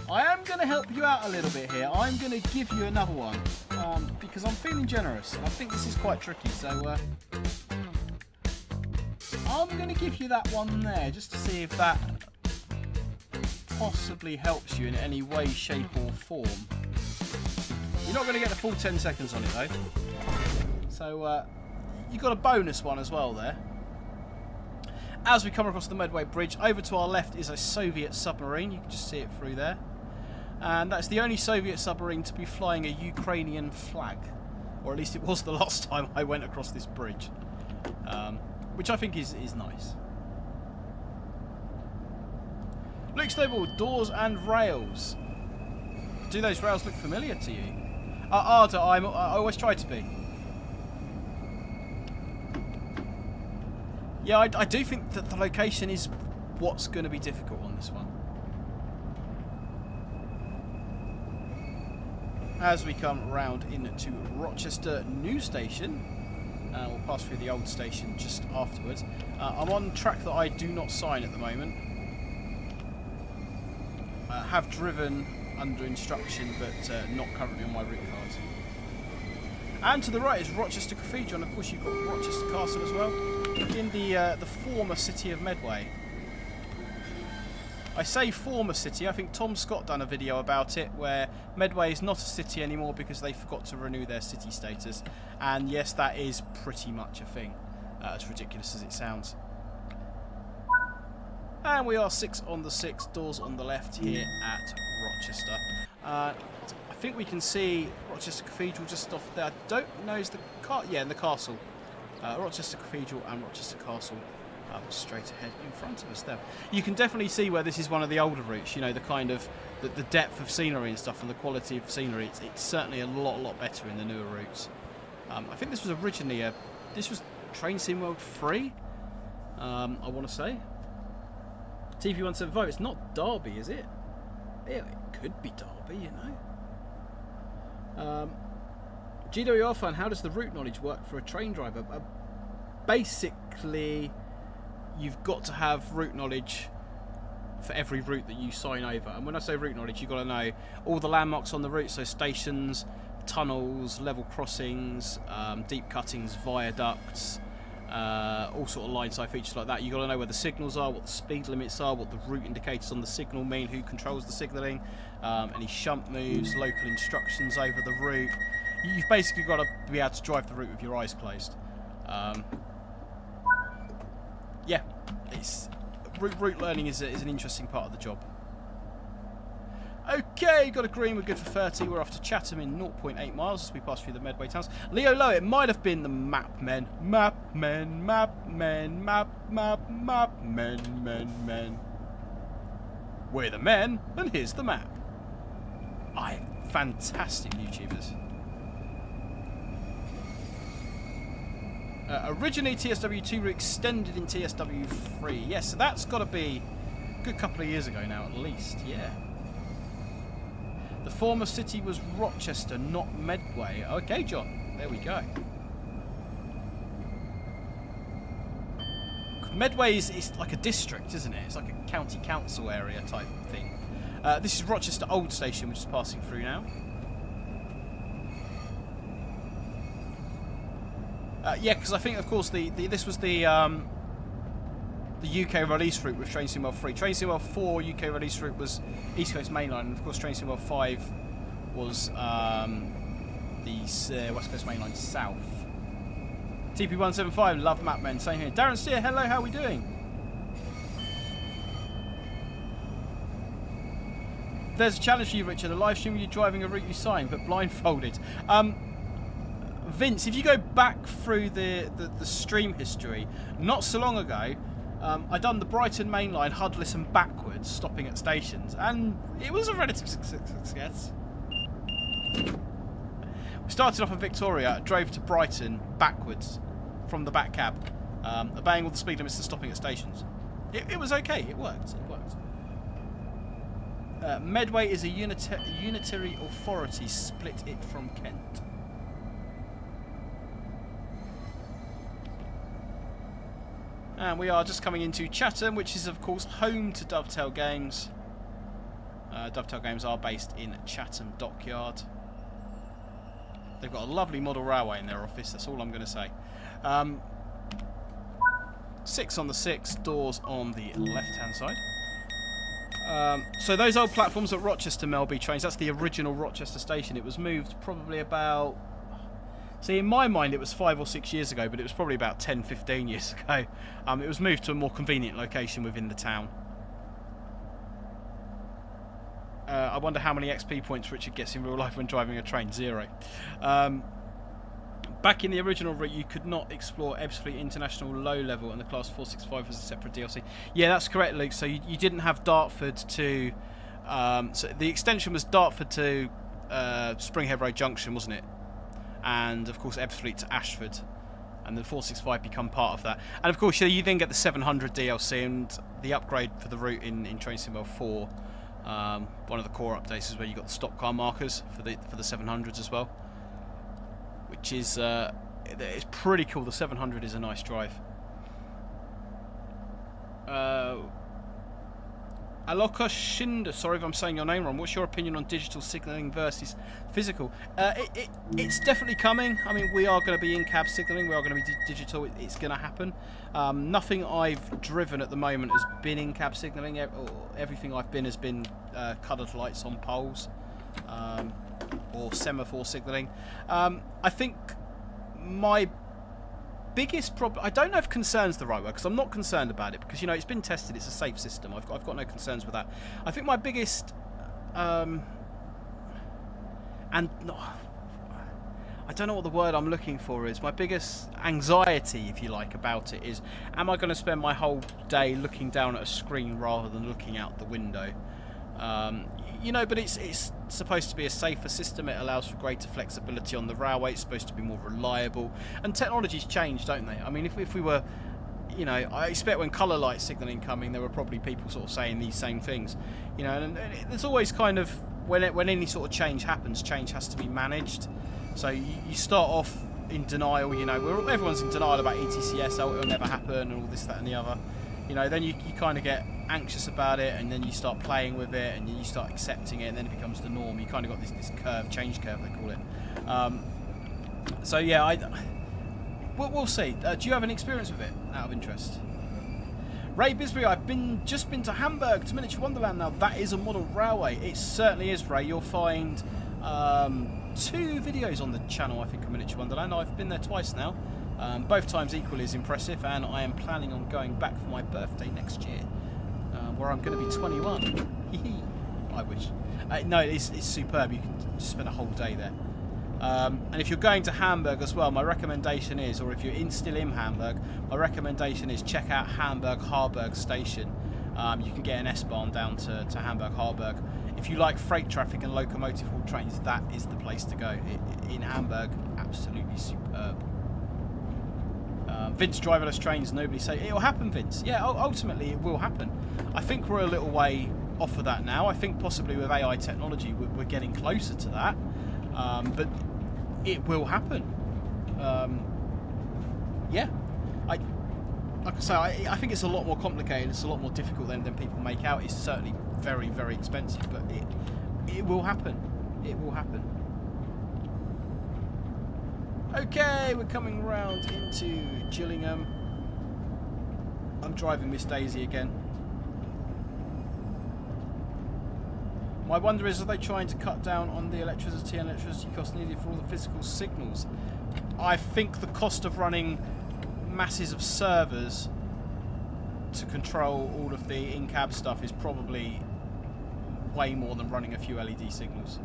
I am going to help you out a little bit here. I'm going to give you another one. Because I'm feeling generous. And I think this is quite tricky. So I'm going to give you that one there. Just to see if that possibly helps you in any way, shape or form. You're not going to get the full 10 seconds on it though. So you got a bonus one as well there. As we come across the Medway Bridge, over to our left is a Soviet submarine. You can just see it through there. And that's the only Soviet submarine to be flying a Ukrainian flag. Or at least it was the last time I went across this bridge. Which I think is nice. Luke Snowball, doors and rails. Do those rails look familiar to you? Arda, I always try to be. Yeah, I do think that the location is what's going to be difficult on this one. As we come round into Rochester New Station, we'll pass through the old station just afterwards. I'm on track that I do not sign at the moment. Have driven under instruction, but not currently on my route card. And to the right is Rochester Cathedral, and of course you've got Rochester Castle as well, in the former city of Medway. I say former city, I think Tom Scott done a video about it, where Medway is not a city anymore because they forgot to renew their city status. And yes, that is pretty much a thing, as ridiculous as it sounds. And we are 6 on the 6, doors on the left here at Rochester. I think we can see Rochester Cathedral just off there. I don't know, is the yeah, in the castle. Rochester Cathedral and Rochester Castle straight ahead in front of us there. You can definitely see where this is one of the older routes, you know, the kind of the depth of scenery and stuff and the quality of scenery. It's certainly a lot better in the newer routes. I think this was originally this was Train Sim World 3, I want to say. TV175, it's not Derby, is it? Yeah, it could be Derby, you know. GWR fan, how does the route knowledge work for a train driver? Basically, you've got to have route knowledge for every route that you sign over. And when I say route knowledge, you've got to know all the landmarks on the route, so stations, tunnels, level crossings, deep cuttings, viaducts, all sort of line side features like that. You've got to know where the signals are, what the speed limits are, what the route indicators on the signal mean, who controls the signalling, any shunt moves, local instructions over the route. You've basically got to be able to drive the route with your eyes closed. Yeah, route learning is an interesting part of the job. Okay, got a green, we're good for 30. We're off to Chatham in 0.8 miles as we pass through the Medway towns. Leo Lowe, it might have been the map men. Map men. We're the men, and here's the map. Fantastic YouTubers. Originally TSW2 were extended in TSW3. Yes, so that's got to be a good couple of years ago now at least, yeah. The former city was Rochester, not Medway. Okay, John, there we go. Medway is like a district, isn't it? It's like a county council area type thing. This is Rochester Old Station, which is passing through now. Yeah, because I think, of course, this was the UK release route with Train Sim World 3. Train Sim World 4 UK release route was East Coast Mainline, and of course Train Sim World 5 was the West Coast Mainline South. TP175, love Mapmen, same here. Darren Steer, hello, how are we doing? There's a challenge for you, Richard. A live stream of you driving a route you signed, but blindfolded. Vince, if you go back through the stream history, not so long ago, I done the Brighton Main Line, Hudless and backwards, stopping at stations, and it was a relative success. We started off in Victoria, drove to Brighton backwards from the back cab, obeying all the speed limits and stopping at stations. It was okay, it worked. Medway is a unitary authority, split it from Kent. And we are just coming into Chatham, which is of course home to Dovetail Games. Dovetail Games are based in Chatham Dockyard. They've got a lovely model railway in their office, that's all I'm going to say. 6 on the 6, doors on the left hand side. So those old platforms at Rochester Melby trains, that's the original Rochester station. It was moved probably about... See, in my mind it was 5 or 6 years ago, but it was probably about 10, 15 years ago. It was moved to a more convenient location within the town. I wonder how many XP points Richard gets in real life when driving a train. 0. Back in the original route, you could not explore Ebbsfleet International low level, and the Class 465 was a separate DLC. Yeah, that's correct, Luke. So you didn't have Dartford to... so the extension was Dartford to Springhead Road Junction, wasn't it? And of course Ebbsfleet to Ashford, and the 465 become part of that. And of course you then get the 700 DLC and the upgrade for the route in Train Sim World 4. One of the core updates is where you got the stop car markers for the 700s as well, which is it's pretty cool. The 700 is a nice drive. Aloka Shinda, sorry if I'm saying your name wrong. What's your opinion on digital signalling versus physical? It's definitely coming. I mean, we are going to be in-cab signalling. We are going to be digital. It's going to happen. Nothing I've driven at the moment has been in-cab signalling. Everything I've been has been coloured lights on poles or semaphore signalling. I think my biggest problem, I don't know if concern's the right word, because I'm not concerned about it, because you know it's been tested, it's a safe system. I've got no concerns with that. I think my biggest I I don't know what the word I'm looking for is. My biggest anxiety, if you like, about it is, am I going to spend my whole day looking down at a screen rather than looking out the window? You know, but it's supposed to be a safer system. It allows for greater flexibility on the railway. It's supposed to be more reliable. And technology's changed, don't they? I mean, if we were, you know, I expect when colour light signalling coming, there were probably people sort of saying these same things. You know, and there's always kind of, when any sort of change happens, change has to be managed. So you start off in denial, you know, everyone's in denial about ETCS, oh, it'll never happen, and all this, that, and the other. You know, then you kind of get anxious about it, and then you start playing with it, and you start accepting it, and then it becomes the norm. You kind of got this curve, change curve, they call it. So yeah, we'll see. Do you have any experience with it, out of interest? Ray Bisbury, I've just been to Hamburg, to Miniature Wonderland. Now that is a model railway. It certainly is, Ray. You'll find 2 videos on the channel, I think, of Miniature Wonderland. I've been there twice now. Both times equally as impressive, and I am planning on going back for my birthday next year, where I'm going to be 21. I wish. No, it's superb. You can spend a whole day there. And if you're going to Hamburg as well, my recommendation is, or if you're still in Hamburg, my recommendation is check out Hamburg Harburg Station. You can get an S-Bahn down to Hamburg Harburg. If you like freight traffic and locomotive haul trains, that is the place to go. In Hamburg, absolutely superb. Vince, driverless trains, nobody say it'll happen, Vince. Yeah, ultimately it will happen. I think we're a little way off of that now. I think possibly with AI technology we're getting closer to that, but it will happen. Yeah, like I say, I think it's a lot more complicated. It's a lot more difficult than people make out. It's certainly very, very expensive, but it will happen. It will happen. Okay, we're coming round into Gillingham. I'm driving Miss Daisy again. My wonder is, are they trying to cut down on the electricity and electricity costs needed for all the physical signals? I think the cost of running masses of servers to control all of the in-cab stuff is probably way more than running a few LED signals.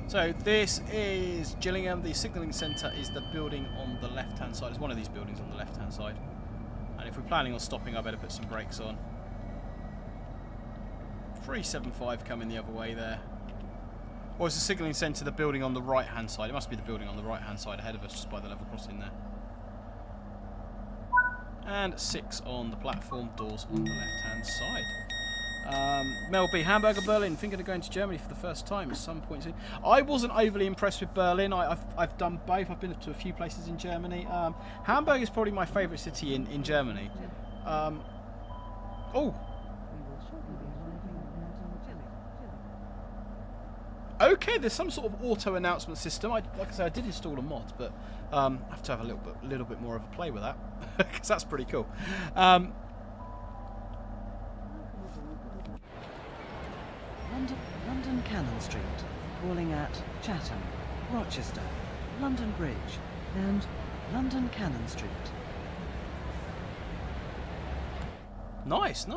So this is Gillingham. The signalling centre is the building on the left-hand side. It's one of these buildings on the left-hand side. And if we're planning on stopping, I better put some brakes on. 375 coming the other way there. Or is the signalling centre the building on the right-hand side? It must be the building on the right-hand side ahead of us, just by the level crossing there. And 6 on the platform, doors on the left-hand side. Mel B, Hamburg or Berlin? Thinking of going to Germany for the first time at some point soon. I wasn't overly impressed with Berlin. I've done both. I've been to a few places in Germany. Hamburg is probably my favourite city in Germany. Oh. Okay, there's some sort of auto announcement system. Like I said, I did install a mod, but I have to have a little bit more of a play with that because that's pretty cool. London Cannon Street, calling at Chatham, Rochester, London Bridge, and London Cannon Street. Nice.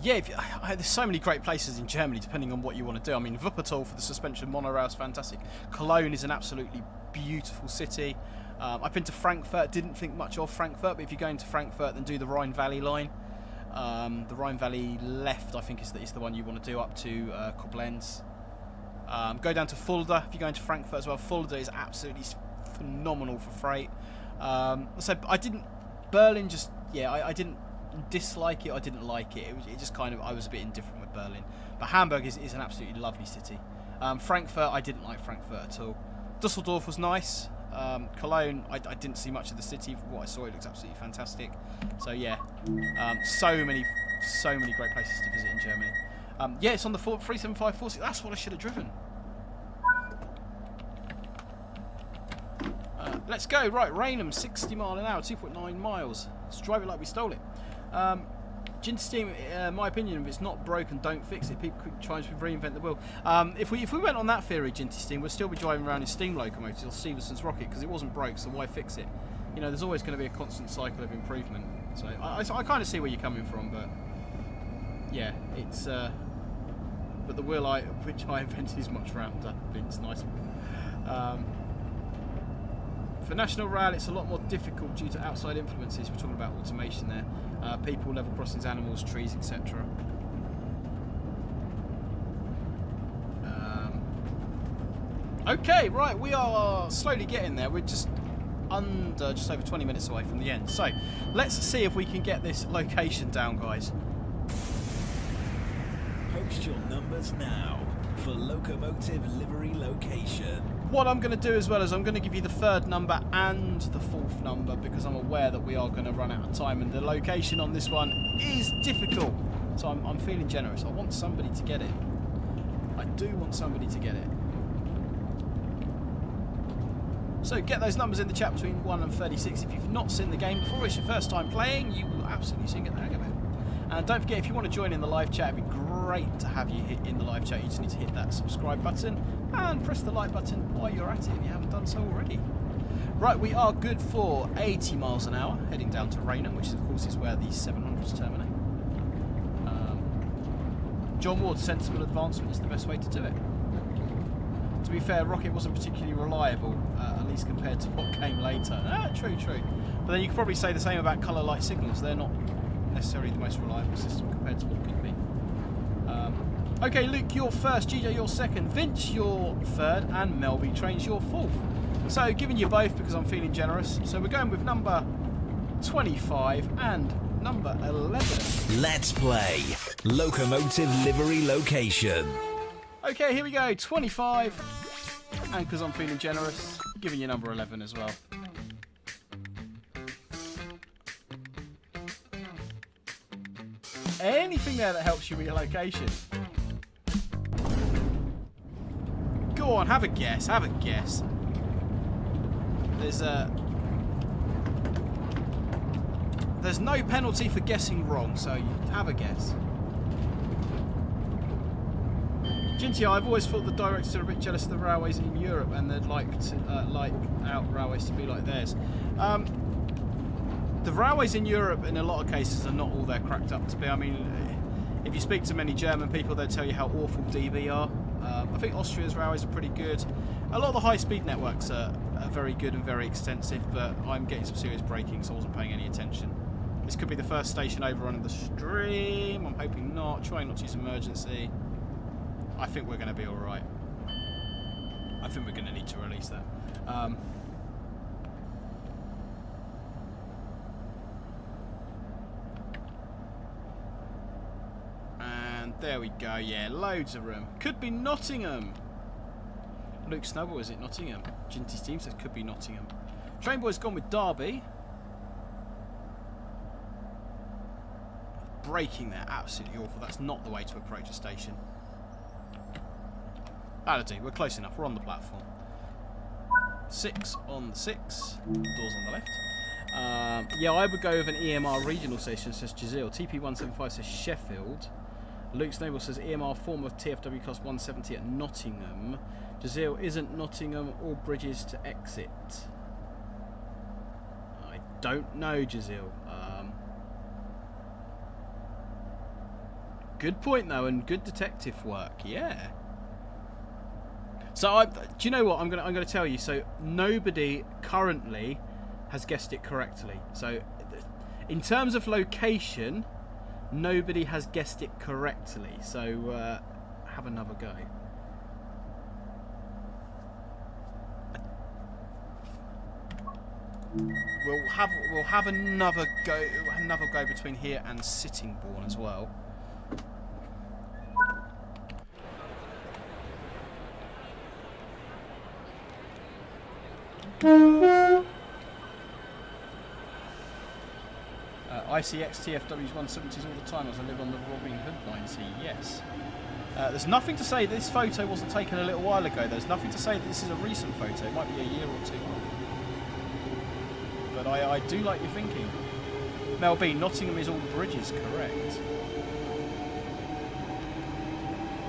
Yeah, there's so many great places in Germany, depending on what you want to do. I mean, Wuppertal for the suspension monorail is fantastic. Cologne is an absolutely beautiful city. I've been to Frankfurt. Didn't think much of Frankfurt, but if you're going to Frankfurt, then do the Rhine Valley line. The Rhine Valley left, I think, is the one you want to do up to Koblenz. Go down to Fulda if you're going to Frankfurt as well. Fulda is absolutely phenomenal for freight. So I didn't. Berlin just, yeah, I didn't dislike it. I didn't like it. It just kind of, I was a bit indifferent with Berlin. But Hamburg is an absolutely lovely city. Frankfurt, I didn't like Frankfurt at all. Dusseldorf was nice. Cologne, I didn't see much of the city. From what I saw, it looks absolutely fantastic. So yeah, so many great places to visit in Germany. Yeah, it's on the 37546. That's what I should have driven. Let's go. Right, Rainham, 60 mile an hour, 2.9 miles. Let's drive it like we stole it. Ginty Steam, my opinion, if it's not broken, don't fix it. People could try to reinvent the wheel. If we went on that theory, Ginty Steam, we'd still be driving around in steam locomotives or Stephenson's rocket because it wasn't broke, so why fix it? You know, there's always going to be a constant cycle of improvement. So I kind of see where you're coming from, but yeah, it's but the wheel which I invented is much rounder. It's nice. For National Rail, it's a lot more difficult due to outside influences. We're talking about automation there. People, level crossings, animals, trees, etc. Okay, right, we are slowly getting there. We're just over 20 minutes away from the end. So, let's see if we can get this location down, guys. Post your numbers now for Locomotive Livery Location. What I'm going to do as well is I'm going to give you the third number and the fourth number, because I'm aware that we are going to run out of time and the location on this one is difficult. So I'm feeling generous. I want somebody to get it. I do want somebody to get it. So get those numbers in the chat between 1 and 36. If you've not seen the game before, it's your first time playing, you will absolutely soon get the hang of it. And don't forget, if you want to join in the live chat, it'd be great to have you hit in the live chat. You just need to hit that subscribe button and press the like button while you're at it if you haven't done so already. Right, we are good for 80 miles an hour, heading down to Raynham, which of course is where the 700s terminate. John Ward's sensible advancement is the best way to do it. To be fair, Rocket wasn't particularly reliable, at least compared to what came later. True. But then you could probably say the same about colour light signals. They're not necessarily the most reliable system compared to what could be. Okay, Luke, you're first. GJ, you're second. Vince, you're third. And Melby Trains, you're fourth. So, giving you both because I'm feeling generous. So we're going with number 25 and number 11. Let's play Locomotive Livery Location. Okay, here we go. 25. And because I'm feeling generous, giving you number 11 as well. Anything there that helps you with your location. Go on, have a guess. Have a guess. There's no penalty for guessing wrong, so you have a guess. Ginty, I've always thought the directors are a bit jealous of the railways in Europe, and they'd like our railways to be like theirs. The railways in Europe, in a lot of cases, are not all they're cracked up to be. I mean, if you speak to many German people, they'll tell you how awful DB are. I think Austria's railways are pretty good. A lot of the high-speed networks are very good and very extensive, but I'm getting some serious braking, so I wasn't paying any attention. This could be the first station overrun of the stream. I'm hoping not. Trying not to use emergency. I think we're going to be all right. I think we're going to need to release that. And there we go. Yeah, loads of room. Could be Nottingham. Luke Snowball, is it Nottingham? Ginty's team says could be Nottingham. Trainboy's gone with Derby. Braking there, absolutely awful. That's not the way to approach a station. That'll do, we're close enough, we're on the platform. 6 on the 6, doors on the left. Yeah, I would go with an EMR regional station, says Jazeel. TP175 says Sheffield. Luke Snowball says EMR form of TFW class 170 at Nottingham. Jazeel, isn't Nottingham all bridges to exit? I don't know, Jazeel. Good point though, and good detective work. Yeah. So, do you know what? I'm gonna tell you. So, nobody currently has guessed it correctly. So, in terms of location, nobody has guessed it correctly. So, have another go. We'll have another go between here and Sittingbourne as well. ICX TFWs 170s all the time as I live on the Robin Hood line. See, yes. There's nothing to say that this photo wasn't taken a little while ago. There's nothing to say that this is a recent photo. It might be a year or two old. But I do like your thinking. Mel B, Nottingham is all bridges, correct.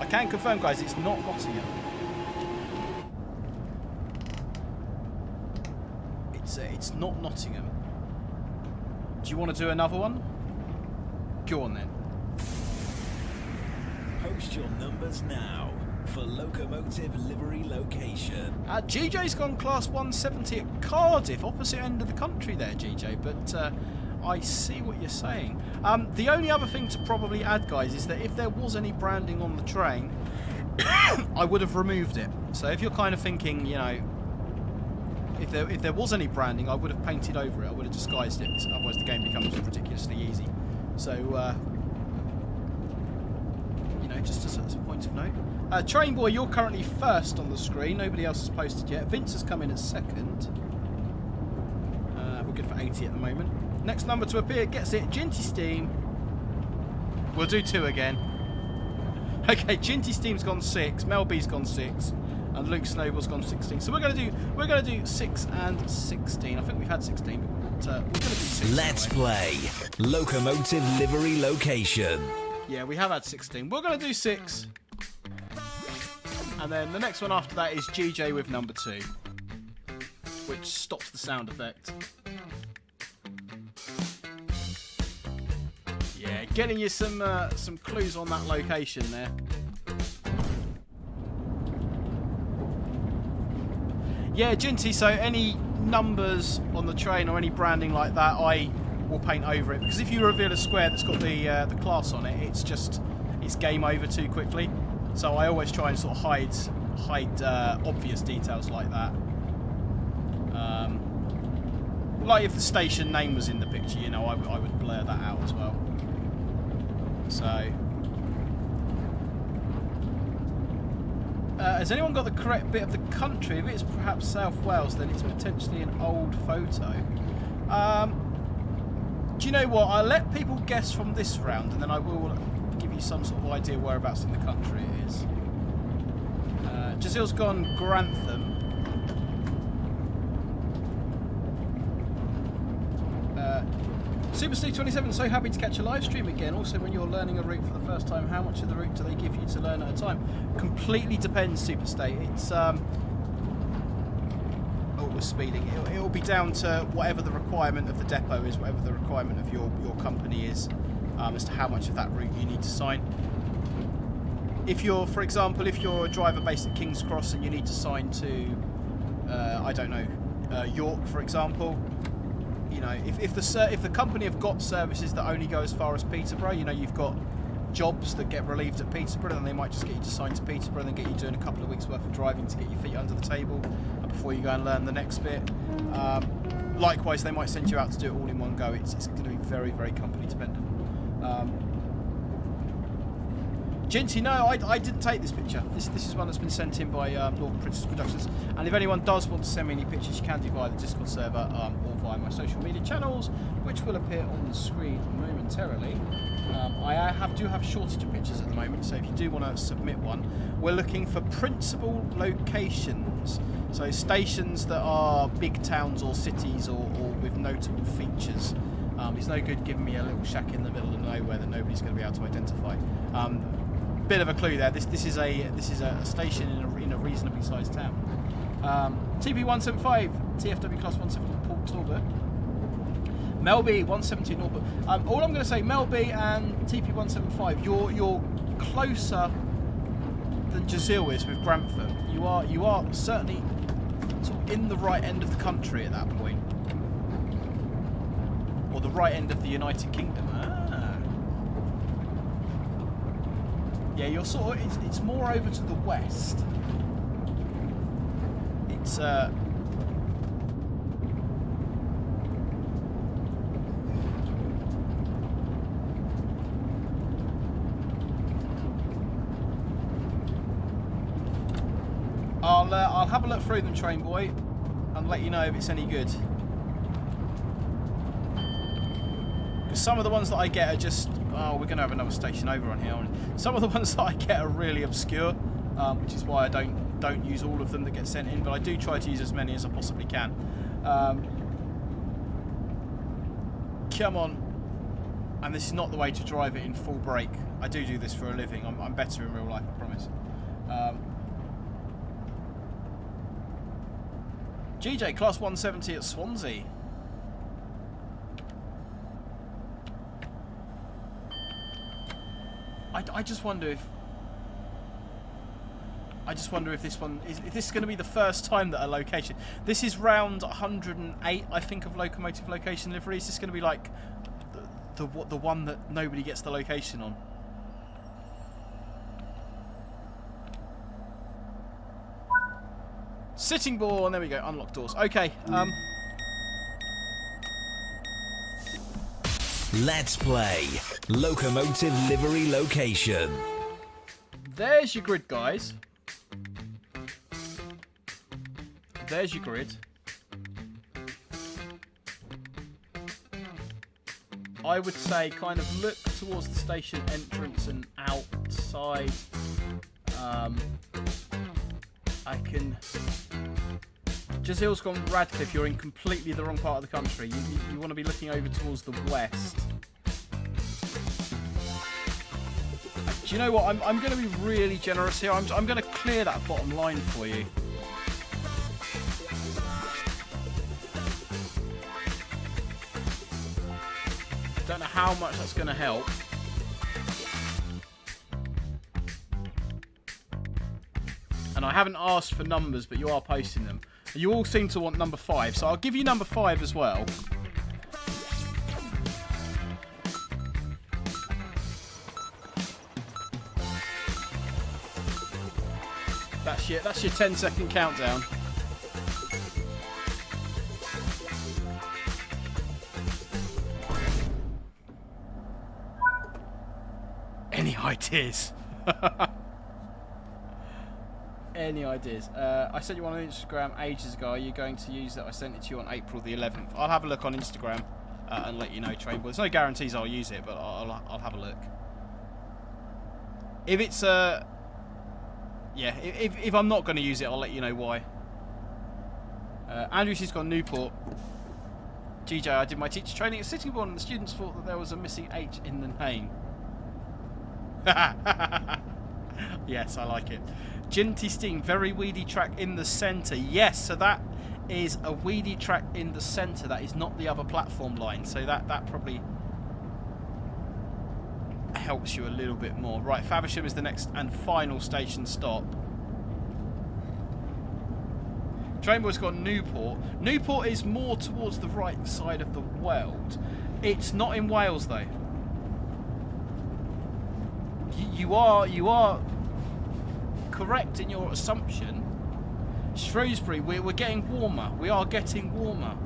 I can confirm, guys, it's not Nottingham. It's not Nottingham. Do you want to do another one? Go on then. Post your numbers now for Locomotive Livery Location. GJ's gone Class 170 at Cardiff, opposite end of the country there, GJ, but I see what you're saying. The only other thing to probably add, guys, is that if there was any branding on the train, I would have removed it. So if you're kind of thinking, you know, if there was any branding, I would have painted over it. I would have disguised it. Otherwise, the game becomes ridiculously easy. So, you know, just as a point of note. Train Boy, you're currently first on the screen. Nobody else has posted yet. Vince has come in as second. We're good for 80 at the moment. Next number to appear gets it. Ginty Steam. We'll do 2 again. Okay, Ginty Steam's gone 6. Mel B's gone 6. And Luke Snowball's gone 16. So we're gonna do 6 and 16. I think we've had 16, but we're gonna do 6. Let's anyway. play Locomotive Livery Location. Yeah, we have had 16. We're gonna do 6. And then the next one after that is GJ with number 2, which stops the sound effect. Yeah, getting you some clues on that location there. Yeah, Ginty, so any numbers on the train or any branding like that, I will paint over it, because if you reveal a square that's got the class on it, it's game over too quickly. So I always try and sort of hide obvious details like that. Like if the station name was in the picture, you know, I would blur that out as well. So, has anyone got the correct bit of the country? If it's perhaps South Wales, then it's potentially an old photo. Do you know what? I'll let people guess from this round, and then I will give you some sort of idea whereabouts in the country it is. Jazil's gone Grantham. Supersteve27, so happy to catch a live stream again. Also, when you're learning a route for the first time, how much of the route do they give you to learn at a time? Completely depends, Superstate. It's oh, we're speeding. It'll be down to whatever the requirement of the depot is, whatever the requirement of your company is, as to how much of that route you need to sign. If you're, for example, if you're a driver based at King's Cross and you need to sign to, I don't know, York, for example. You know, if the company have got services that only go as far as Peterborough, you know, you've got jobs that get relieved at Peterborough, then they might just get you to sign to Peterborough and then get you doing a couple of weeks worth of driving to get your feet under the table before you go and learn the next bit. Likewise, they might send you out to do it all in one go. It's going to be very, very company dependent. Ginty, no, I didn't take this picture. This is one that's been sent in by Northern Princess Productions. And if anyone does want to send me any pictures, you can do via the Discord server or via my social media channels, which will appear on the screen momentarily. I do have a shortage of pictures at the moment, so if you do want to submit one, we're looking for principal locations. So stations that are big towns or cities or with notable features. It's no good giving me a little shack in the middle of nowhere that nobody's going to be able to identify. Bit of a clue there. This is a station in a reasonably sized town. TP175, TFW Class 170 Port Talbot. Melby 170 Norfolk. All I'm going to say, Melby and TP175, you're closer than Jazil is with Grantham. You are certainly sort of in the right end of the country at that point, or the right end of the United Kingdom. Yeah, you're sort of, it's more over to the west. It's I'll have a look through them, Train Boy, and let you know if it's any good. Because some of the ones that I get are just, oh, we're going to have another station over on here. Some of the ones that I get are really obscure, which is why I don't use all of them that get sent in, but I do try to use as many as I possibly can. Come on. And this is not the way to drive it in full brake. I do this for a living. I'm better in real life, I promise. GJ, Class 170 at Swansea. I just wonder if I just wonder if this one is. If this is going to be the first time that a location. This is round 108, I think, of Locomotive Location Livery. Is this going to be like the one that nobody gets the location on? Sitting ball, and there we go. Unlock doors. Okay. Let's play Locomotive Livery Location. There's your grid, guys. There's your grid. I would say kind of look towards the station entrance and outside. I can... Jazil's gone Radcliffe. You're in completely the wrong part of the country. You want to be looking over towards the west. Do you know what? I'm going to be really generous here. I'm going to clear that bottom line for you. Don't know how much that's going to help. And I haven't asked for numbers, but you are posting them. You all seem to want number 5, so I'll give you number 5 as well. That's your 10-second countdown. Any ideas? Any ideas? I sent you one on Instagram ages ago. Are you going to use it? I sent it to you on April the 11th. I'll have a look on Instagram and let you know, Trainboy. There's no guarantees I'll use it, but I'll have a look. If it's yeah, if I'm not going to use it, I'll let you know why. Andrew's got Newport. GJ, I did my teacher training at Sitting Bull and the students thought that there was a missing H in the name. Yes, I like it. Ginty Sting, very weedy track in the centre. Yes, so that is a weedy track in the centre. That is not the other platform line. So that probably helps you a little bit more. Right, Faversham is the next and final station stop. Trainboy's got Newport. Newport is more towards the right side of the world. It's not in Wales though. You are correct in your assumption. Shrewsbury, we're getting warmer. We are getting warmer.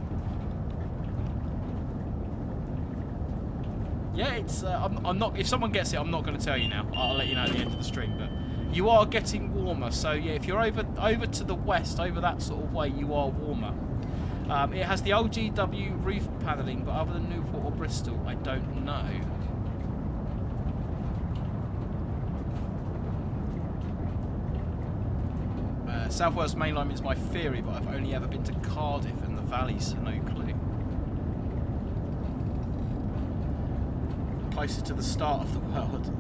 Yeah, it's. I'm not. If someone gets it, I'm not going to tell you now. I'll let you know at the end of the stream. But you are getting warmer. So yeah, if you're over to the west, over that sort of way, you are warmer. It has the LGW roof panelling, but other than Newport or Bristol, I don't know. South Wales Main Line is my theory, but I've only ever been to Cardiff and the Valleys, so no clue. Closer to the start of the world.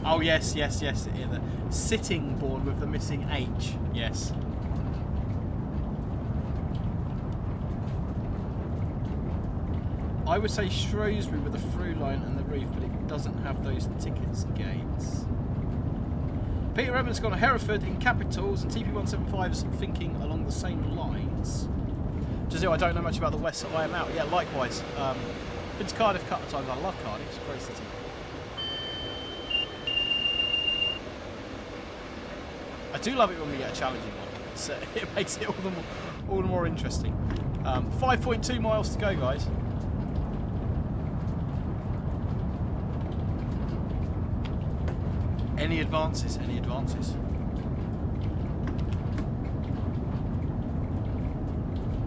Oh yes, yes, yes. Yeah, the Sitting Bull with the missing H. Yes. I would say Shrewsbury with the through line and the reef, but it doesn't have those tickets gates. Peter Evans gone Hereford in capitals, and TP175 is thinking along the same lines. Jazil, I don't know much about the west, so I am out. Yeah, likewise. Been to Cardiff a couple of times. I love Cardiff. It's a great city. I do love it when we get a challenging one. It makes it all the more interesting. 5.2 miles to go, guys. Any advances? Any advances?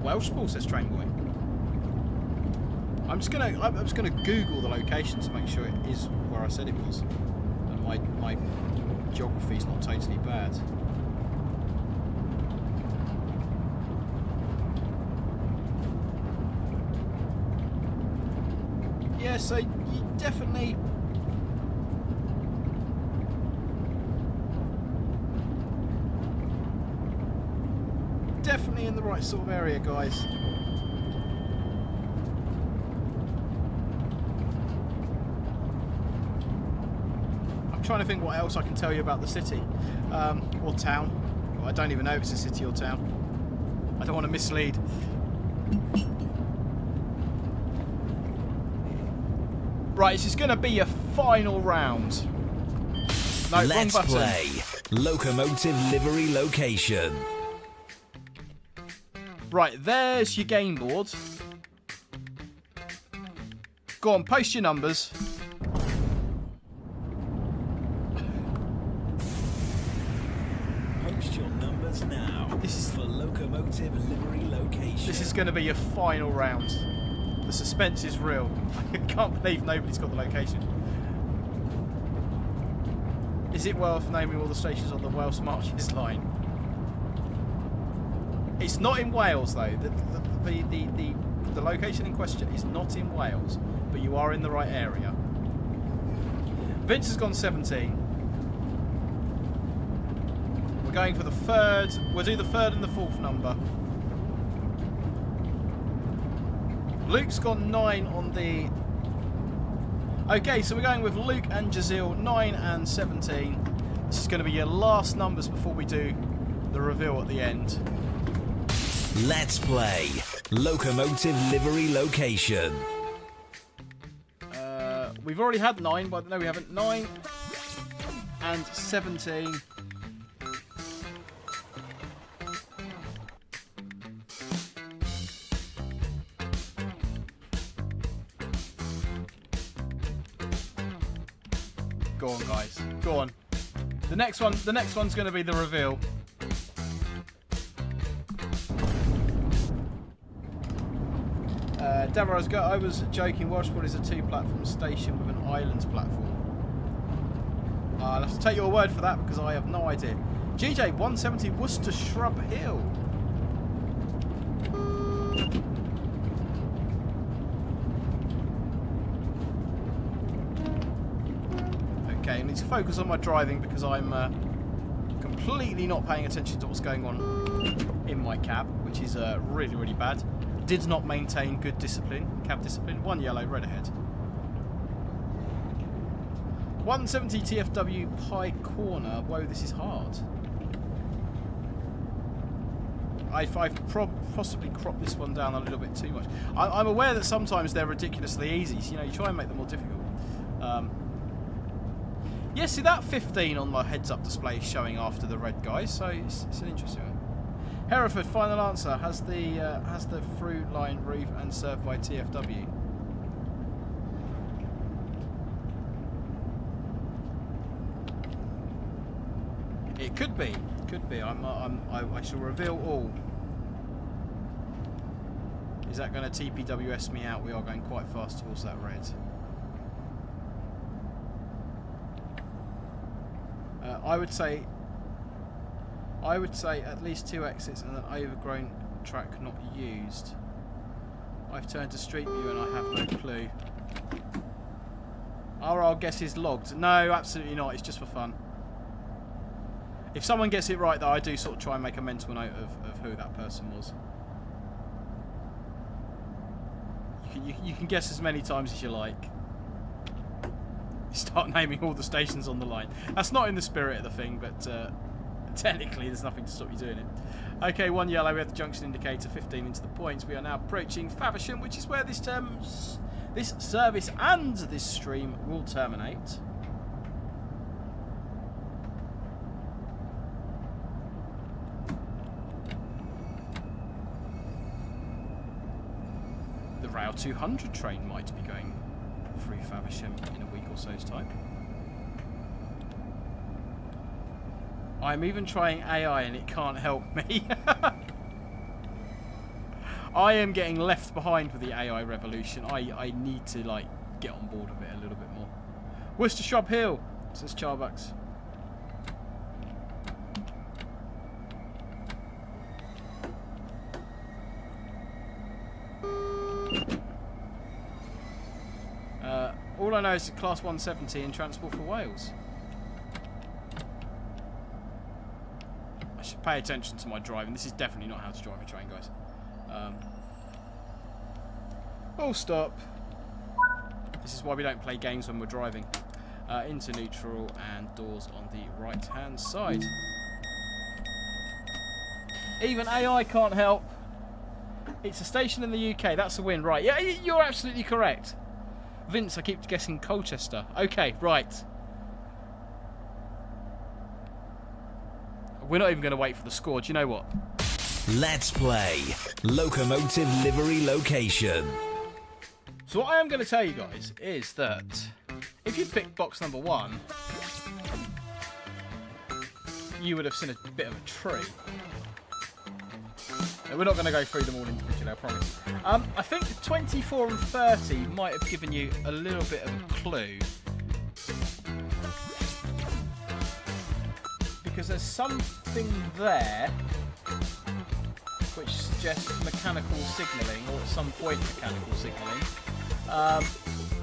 Welsh Ball, says Trainboy. I'm just gonna Google the location to make sure it is where I said it was, and my geography's not totally bad. Yeah, so you definitely. Definitely in the right sort of area, guys. I'm I'm trying to think what else I can tell you about the city or town. Well, I don't even know if it's a city or town. I don't want to mislead. Right, this is going to be a final round. No, Let's wrong button. play Locomotive Livery Location. Right, there's your game board. Go on, post your numbers. Post your numbers now. This is- for Locomotive Livery Location. This is going to be your final round. The suspense is real. I can't believe nobody's got the location. Is it worth naming all the stations on the Wales Marches line? It's not in Wales though. The location in question is not in Wales, but you are in the right area. Vince has gone 17. We're going for the third. We'll do the third and the fourth number. Luke's gone 9 on the... Okay, so we're going with Luke and Jazeel, 9 and 17. This is going to be your last numbers before we do the reveal at the end. Let's play Locomotive Livery Location. We've already had 9, but no, we haven't. 9 and 17. Go on, guys. Go on. The next one's going to be the reveal. Deborah, I was joking. Welshport is a 2-platform station with an islands platform. I'll have to take your word for that because I have no idea. GJ 170 Worcester Shrub Hill. Okay, I need to focus on my driving because I'm completely not paying attention to what's going on in my cab, which is really, really bad. Did not maintain good discipline, cab discipline. 1 yellow, red ahead. 170 TFW Pie Corner. Whoa, this is hard. I've possibly cropped this one down a little bit too much. I'm aware that sometimes they're ridiculously easy. So, you know, you try and make them more difficult. Yeah, see that 15 on the heads-up display is showing after the red guys, so it's an interesting one. Hereford, final answer. Has the through line roof and served by TFW? It could be. Could be. I shall reveal all. Is that going to TPWS me out? We are going quite fast towards that red. I would say at least 2 exits and an overgrown track not used. I've turned to Street View and I have no clue. Our guess is logged. No, absolutely not. It's just for fun. If someone gets it right, though, I do sort of try and make a mental note of who that person was. You can guess as many times as you like. You start naming all the stations on the line. That's not in the spirit of the thing, but technically there's nothing to stop you doing it. Okay, 1 yellow, we have the junction indicator, 15 into the points. We are now approaching Faversham, which is where this service and this stream will terminate. The Rail 200 train might be going through Faversham in a week or so's time. I'm even trying AI and it can't help me. I am getting left behind with the AI revolution. I need to like get on board with it a little bit more. Worcester Shrub Hill, says Charbucks. All I know is Class 170 in Transport for Wales. I should pay attention to my driving. This is definitely not how to drive a train, guys. Oh, stop. This is why we don't play games when we're driving. into neutral, and doors on the right-hand side. Even AI can't help. It's a station in the UK. That's a win, right? Yeah, you're absolutely correct. Vince, I keep guessing Colchester. Okay, right. We're not even going to wait for the score. Do you know what? Let's play Locomotive Livery Location. So what I am going to tell you guys is that if you picked box number 1, you would have seen a bit of a tree. Now, we're not going to go through them all individually, I promise. I think 24 and 30 might have given you a little bit of a clue. Because there's something there which suggests mechanical signalling, or at some point mechanical signalling.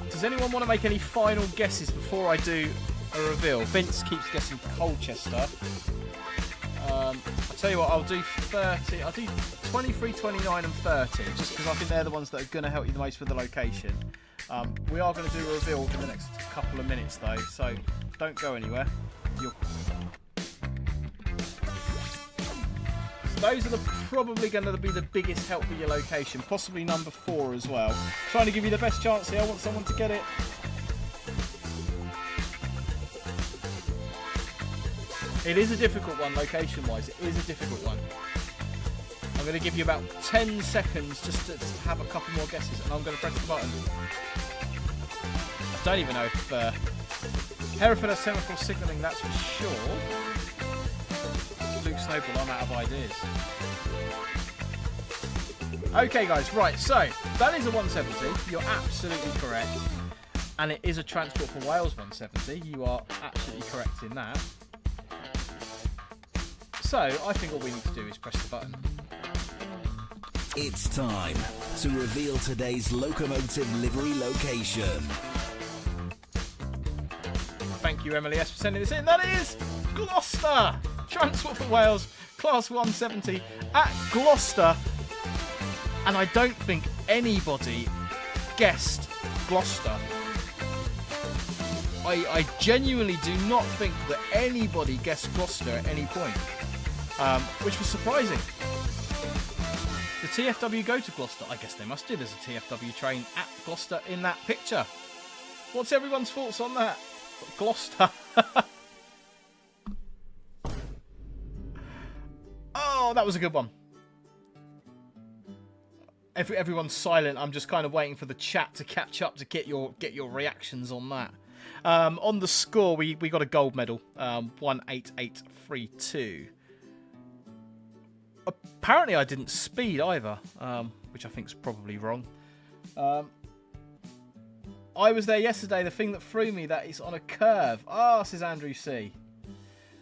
Does anyone want to make any final guesses before I do a reveal? Vince keeps guessing Colchester. I'll tell you what, I'll do 30. I'll do 23, 29 and 30, just because I think they're the ones that are going to help you the most with the location. We are going to do a reveal in the next couple of minutes though, so don't go anywhere. Those are probably going to be the biggest help with your location, possibly number 4 as well. Trying to give you the best chance here. I want someone to get it. It is a difficult one, location-wise. It is a difficult one. I'm going to give you about 10 seconds just to have a couple more guesses, and I'm going to press the button. I don't even know if Hereford has semaphore signalling, that's for sure. Luke Snowball, I'm out of ideas. Okay guys, right, so that is a 170. You're absolutely correct. And it is a Transport for Wales 170. You are absolutely correct in that. So I think all we need to do is press the button. It's time to reveal today's Locomotive Livery Location. Thank you, Emily S, for sending this in. That is Gloucester! Transport for Wales, Class 170 at Gloucester. And I don't think anybody guessed Gloucester. I genuinely do not think that anybody guessed Gloucester at any point, which was surprising. The TFW go to Gloucester? I guess they must do. There's a TFW train at Gloucester in that picture. What's everyone's thoughts on that? Gloucester. Oh, that was a good one. Everyone's silent. I'm just kind of waiting for the chat to catch up to get your reactions on that. On the score, we got a gold medal, 18832. Apparently, I didn't speed either, which I think is probably wrong. I was there yesterday. The thing that threw me, that is on a curve. Ah, says Andrew C.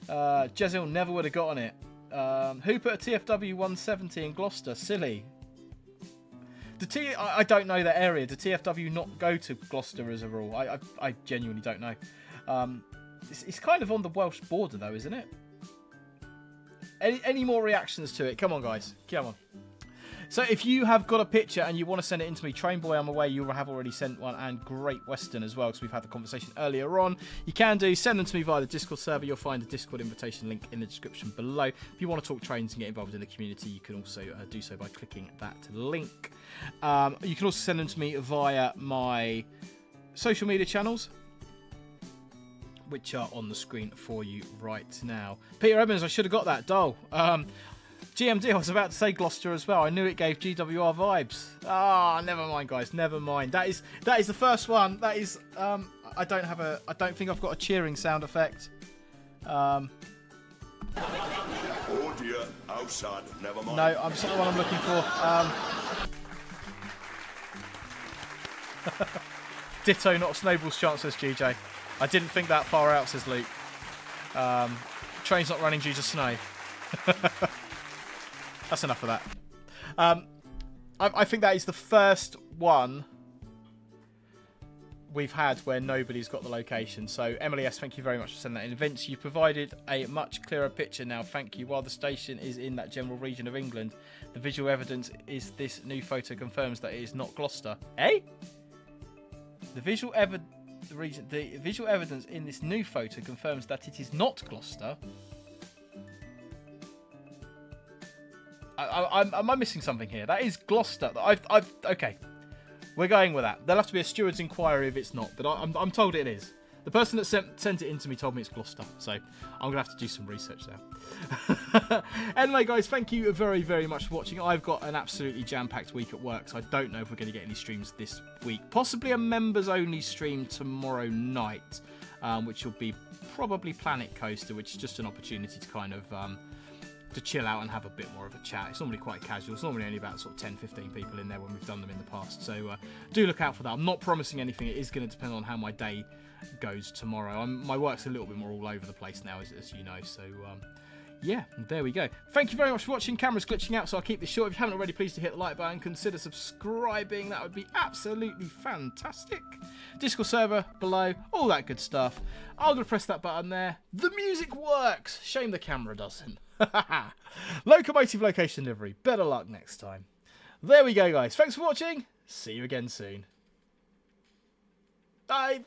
Jezil never would have got on it. Who put a TFW 170 in Gloucester? Silly. I don't know that area. Do TFW not go to Gloucester as a rule? I genuinely don't know. It's kind of on the Welsh border though, isn't it? Any more reactions to it? Come on, guys. Come on. So if you have got a picture and you want to send it in to me, Trainboy, I'm aware you have already sent one, and Great Western as well, because we've had the conversation earlier on. You can send them to me via the Discord server. You'll find the Discord invitation link in the description below. If you want to talk trains and get involved in the community, you can also do so by clicking that link. You can also send them to me via my social media channels, which are on the screen for you right now. Peter Evans, I should have got that. Dole. GMD, I was about to say Gloucester as well. I knew it gave GWR vibes. Ah, never mind, guys. Never mind. That is the first one. That is. I don't think I've got a cheering sound effect. Oh dear, outside. Never mind. No, I'm not the one I'm looking for. Ditto, not Snowball's chance, says GJ. I didn't think that far out, says Luke. Train's not running due to snow. That's enough of that. I think that is the first one we've had where nobody's got the location. So, Emily S, thank you very much for sending that in. Vince, you provided a much clearer picture now. Thank you. While the station is in that general region of England, the visual evidence is this new photo confirms that it is not Gloucester. Eh? The visual evidence... region. The visual evidence in this new photo confirms that it is not Gloucester. Am I missing something here? That is Gloucester. Okay. We're going with that. There'll have to be a steward's inquiry if it's not, but I'm told it is. The person that sent it in to me told me it's Gloucester, so I'm going to have to do some research there. Anyway, guys, thank you very, very much for watching. I've got an absolutely jam-packed week at work, so I don't know if we're going to get any streams this week. Possibly a members-only stream tomorrow night, which will be probably Planet Coaster, which is just an opportunity to kind of... to chill out and have a bit more of a chat. It's normally quite casual. It's normally only about sort of 10-15 people in there when we've done them in the past. So do look out for that. I'm not promising anything. It is going to depend on how my day goes tomorrow. My work's a little bit more all over the place now, as you know. So yeah, there we go. Thank you very much for watching. Camera's glitching out, so I'll keep this short. If you haven't already, please do hit the like button. Consider subscribing. That would be absolutely fantastic. Discord server below. All that good stuff. I'm going to press that button there. The music works. Shame the camera doesn't. Locomotive Location Livery. Better luck next time. There we go, guys. Thanks for watching. See you again soon. Bye.